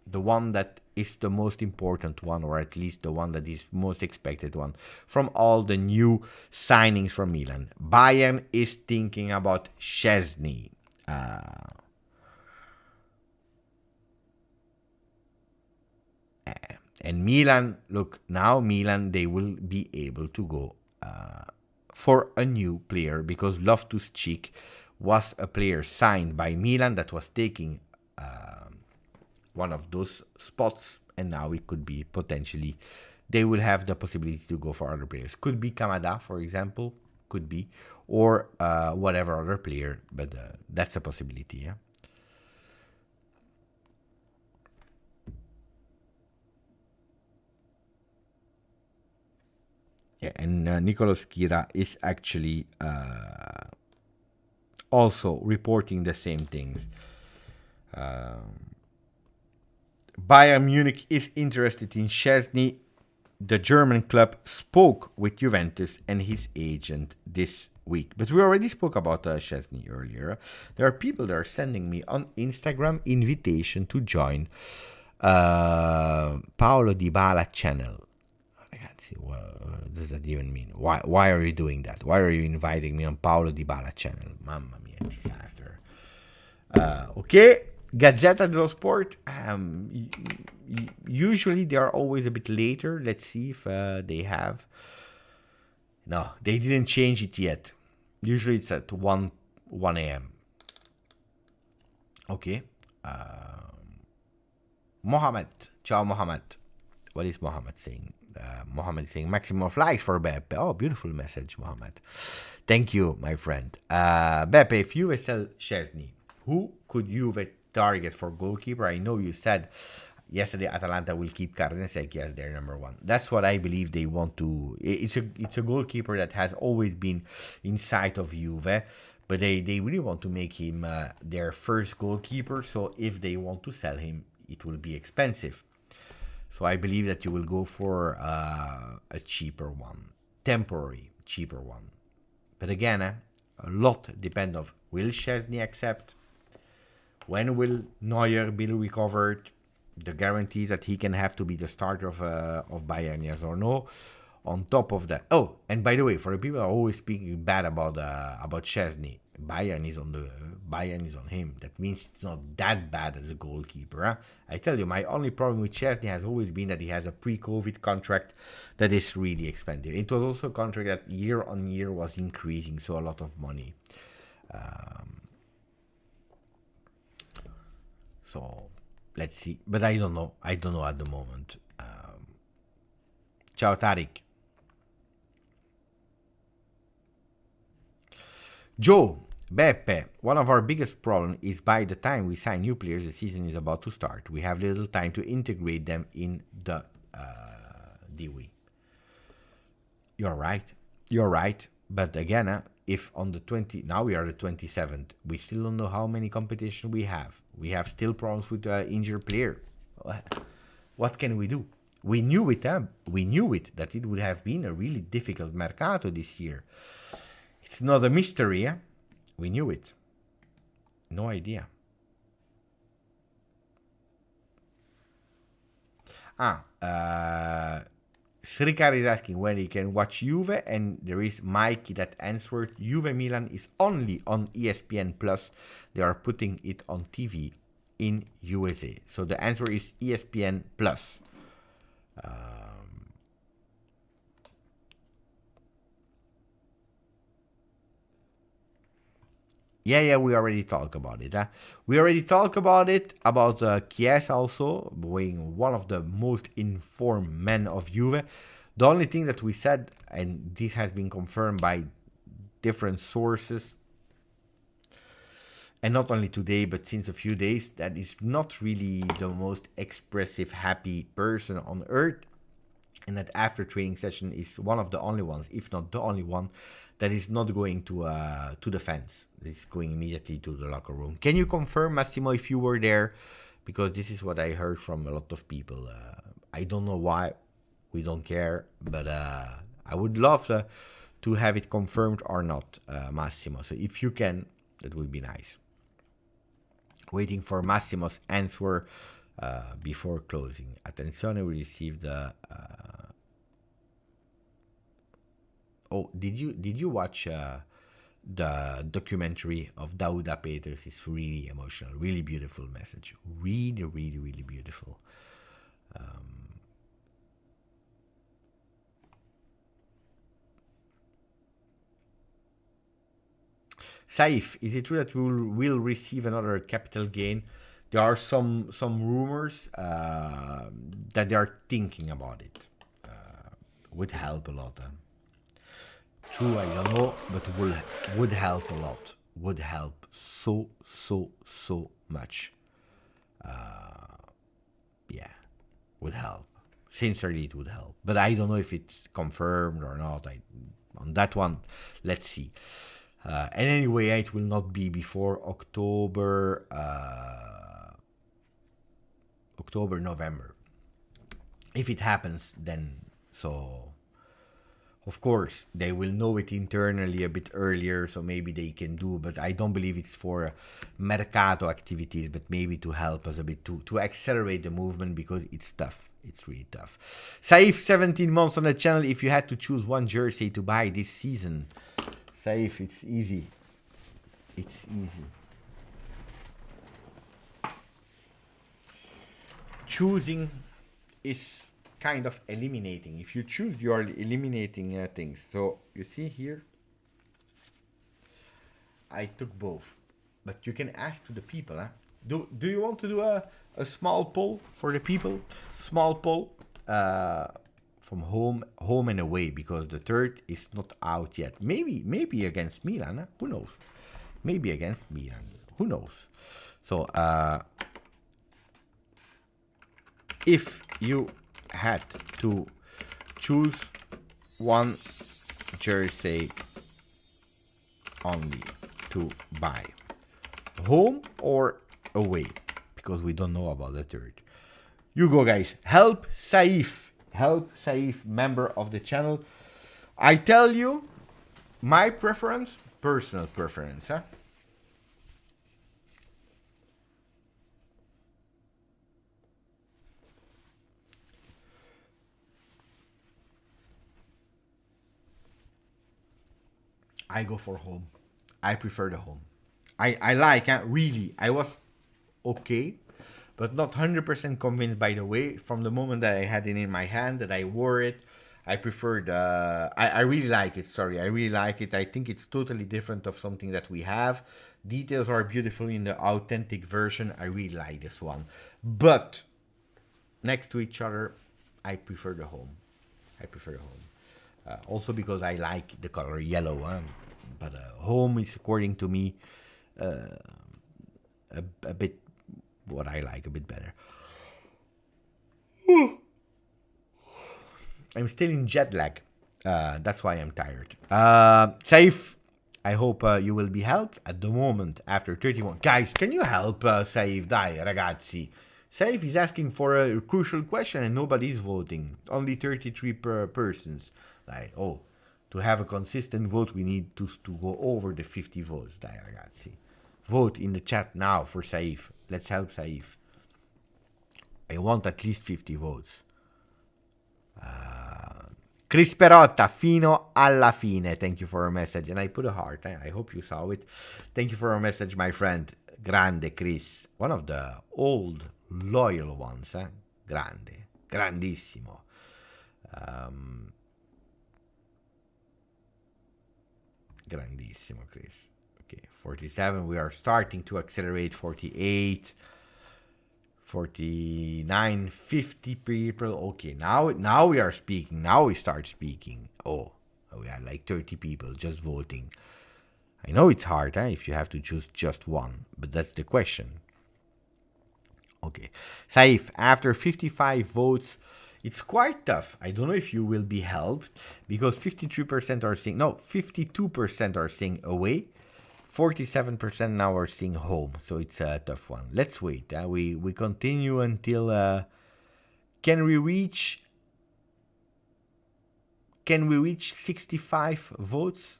S1: The one that is the most important one, or at least the one that is most expected one from all the new signings from Milan. Bayern is thinking about Szczesny. And Milan, look, now Milan, they will be able to go for a new player, because Loftus-Cheek was a player signed by Milan that was taking one of those spots, and now it could be potentially, they will have the possibility to go for other players. Could be Kamada, for example, could be, or whatever other player, but that's a possibility, yeah. Yeah, and Nicolas Kira is actually also reporting the same things. Bayern Munich is interested in Szczesny. The German club spoke with Juventus and his agent this week. But we already spoke about Szczesny earlier. There are people that are sending me on Instagram invitation to join Paolo Dybala channel. Ragazzi, see. What does that even mean? Why are you doing that? Why are you inviting me on Paolo Dybala channel? Mamma mia, disaster. Okay, Gazzetta dello Sport. Usually they are always a bit later. Let's see if they have. No, they didn't change it yet. Usually it's at 1 a.m. Okay. Mohammed. Ciao, Mohammed. What is Mohammed saying? Mohammed is saying maximum of likes for Beppe. Oh, beautiful message, Mohammed. Thank you, my friend. Beppe, if Juve sell Szczesny, who could Juve target for goalkeeper? I know you said yesterday Atalanta will keep Carnesecchi as their number one. That's what I believe they want to. It's a goalkeeper that has always been in sight of Juve, but they really want to make him their first goalkeeper. So if they want to sell him, it will be expensive. So I believe that you will go for a cheaper one, temporary cheaper one. But again, a lot depends on will Szczesny accept, when will Neuer be recovered, the guarantees that he can have to be the starter of Bayern, yes or no. On top of that, oh, and by the way, for the people who are always speaking bad about Szczesny, Bayern is on him. That means it's not that bad as a goalkeeper. Huh? I tell you, my only problem with Szczesny has always been that he has a pre-COVID contract that is really expensive. It was also a contract that year on year was increasing, so a lot of money. So let's see, but I don't know at the moment. Ciao, Tariq. Joe, Beppe, one of our biggest problems is by the time we sign new players, the season is about to start. We have little time to integrate them in the DW. You're right. But again, if on the 20, now we are the 27th, we still don't know how many competition we have. We have still problems with injured player. What can we do? We knew it, that it would have been a really difficult Mercato this year. It's not a mystery, eh? We knew it. No idea. Srikar is asking when he can watch Juve, and there is Mikey that answered Juve Milan is only on ESPN Plus. They are putting it on TV in USA. So the answer is ESPN Plus. Yeah, we already talked about it. We already talked about it, about Kessié also, being one of the most informed men of Juve. The only thing that we said, and this has been confirmed by different sources, and not only today, but since a few days, that is not really the most expressive, happy person on earth, and that after training session is one of the only ones, if not the only one, that is not going to the fans. It's going immediately to the locker room. Can you confirm, Massimo, if you were there? Because this is what I heard from a lot of people. I don't know why. We don't care. But I would love to have it confirmed or not, Massimo. So if you can, that would be nice. Waiting for Massimo's answer before closing. Attenzione, we received the... Oh, did you watch the documentary of Dauda Peters? It's really emotional, really beautiful message. Really, really, really beautiful. Saif, is it true that we will receive another capital gain? There are some rumors that they are thinking about it. Would help a lot. True, I don't know, but would help a lot. Would help so much. Yeah, would help. Sincerely, it would help. But I don't know if it's confirmed or not. On that one, let's see. And anyway, it will not be before October, November. If it happens, then so Of course, they will know it internally a bit earlier, so maybe they can do, but I don't believe it's for Mercato activities, but maybe to help us a bit, to accelerate the movement, because it's tough. It's really tough. Saif, 17 months on the channel. If you had to choose one jersey to buy this season, Saif, it's easy. It's easy. Choosing is kind of eliminating. If you choose, you are eliminating things. So you see here, I took both, but you can ask to the people. Do you want to do a small poll for the people? Small poll from home and away, because the third is not out yet. Maybe against Milan. Who knows? Maybe against Milan. Who knows? So if you had to choose one jersey only to buy, home or away, because we don't know about the third. You go, guys. Help Saif, member of the channel. I tell you my preference, personal preference. I go for home. I prefer the home. I like, really. I was okay, but not 100% convinced, by the way. From the moment that I had it in my hand, that I wore it, I preferred, I really like it, sorry. I really like it. I think it's totally different of something that we have. Details are beautiful in the authentic version. I really like this one. But next to each other, I prefer the home. Also because I like the color yellow, but home is, according to me, a bit what I like a bit better. I'm still in jet lag. That's why I'm tired. Saif, I hope you will be helped at the moment after 31. Guys, can you help Saif? Dai, ragazzi. Saif is asking for a crucial question and nobody's voting. Only 33 persons. Dai, oh, to have a consistent vote, we need to go over the 50 votes. Dai, ragazzi. Vote in the chat now for Saif. Let's help Saif. I want at least 50 votes. Chris Perotta, fino alla fine. Thank you for your message. And I put a heart. I hope you saw it. Thank you for your message, my friend. Grande, Chris. One of the old, loyal ones. Grande. Grandissimo. Grandissimo, Chris. Okay, 47. We are starting to accelerate. 48. 49, 50 people. Okay, now we are speaking. Now we start speaking. Oh, we are like 30 people just voting. I know it's hard, if you have to choose just one, but that's the question. Okay, Saif, after 55 votes, it's quite tough. I don't know if you will be helped, because 53% are saying, no, 52% are saying away. 47% now are seeing home, so it's a tough one. Let's wait. We continue until can we reach 65 votes,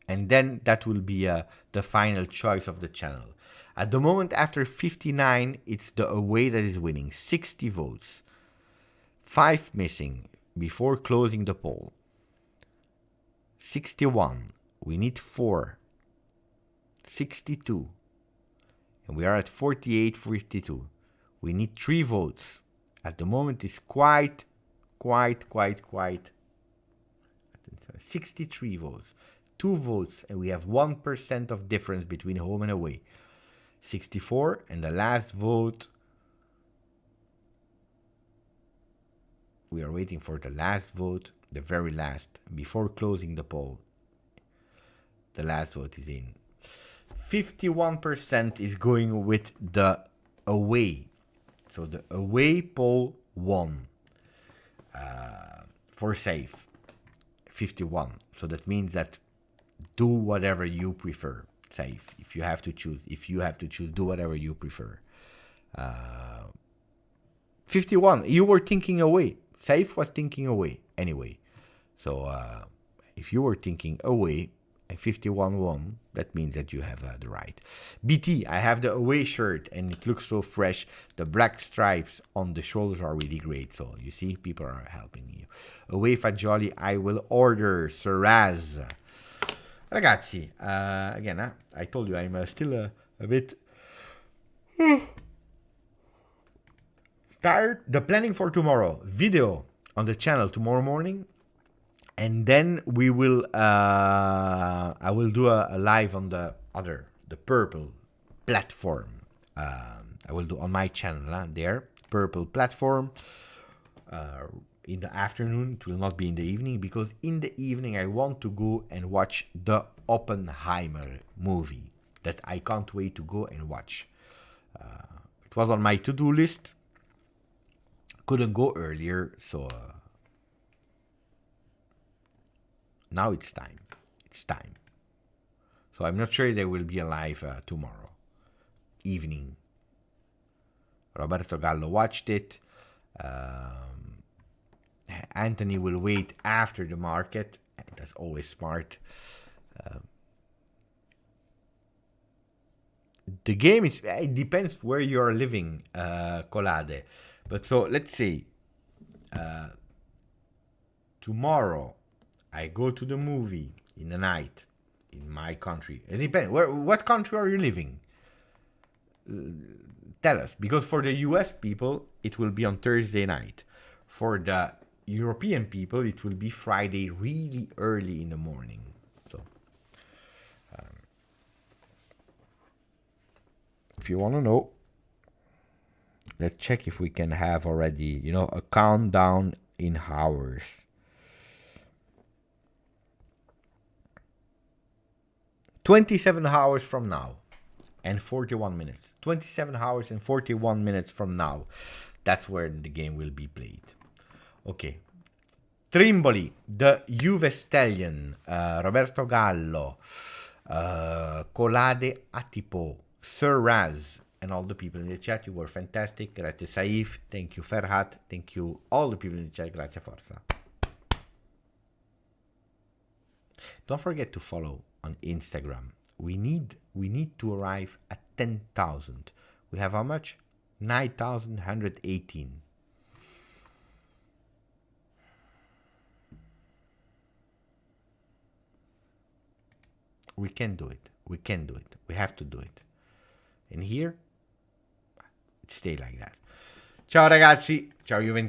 S1: and then that will be the final choice of the channel. At the moment, after 59, it's the away that is winning. 60 votes, 5 missing before closing the poll. 61. We need 4. 62, and we are at 48, 52. We need 3 votes. At the moment, it's quite. 63 votes, 2 votes, and we have 1% of difference between home and away. 64, and the last vote. We are waiting for the last vote, the very last, before closing the poll. The last vote is in. 51% is going with the away. So the away poll won for Saif. 51. So that means that do whatever you prefer, Saif. If you have to choose, do whatever you prefer. 51. You were thinking away. Saif was thinking away anyway. So if you were thinking away and 51-1, that means that you have the right. BT, I have the away shirt and it looks so fresh. The black stripes on the shoulders are really great. So you see, people are helping you. Away fagioli, I will order. Saraz. Ragazzi, again, I told you I'm still a bit tired. The planning for tomorrow, video on the channel tomorrow morning. And then we will, I will do a live on the purple platform. I will do on my channel there, purple platform. In the afternoon, it will not be in the evening, because in the evening I want to go and watch the Oppenheimer movie that I can't wait to go and watch. It was on my to-do list. Couldn't go earlier, so now it's time. It's time. So I'm not sure there will be a live tomorrow evening. Roberto Gallo watched it. Anthony will wait after the market. That's always smart. The game is, it depends where you are living, Colade. But so let's say tomorrow I go to the movie in the night in my country. It depends. What country are you living? Tell us. Because for the US people, it will be on Thursday night. For the European people, it will be Friday really early in the morning. So, if you want to know, let's check if we can have already, a countdown in hours. 27 hours from now and 41 minutes. 27 hours and 41 minutes from now. That's where the game will be played. Okay. Trimboli, the Juve Stallion, Roberto Gallo, Colade Atipo, Sir Raz, and all the people in the chat. You were fantastic. Grazie Saif. Thank you Ferhat. Thank you all the people in the chat. Grazie forza. Don't forget to follow on Instagram. We need to arrive at 10,000. We have how much? 9,118. We can do it. We can do it. We have to do it. And here, stay like that. Ciao ragazzi. Ciao Juventini.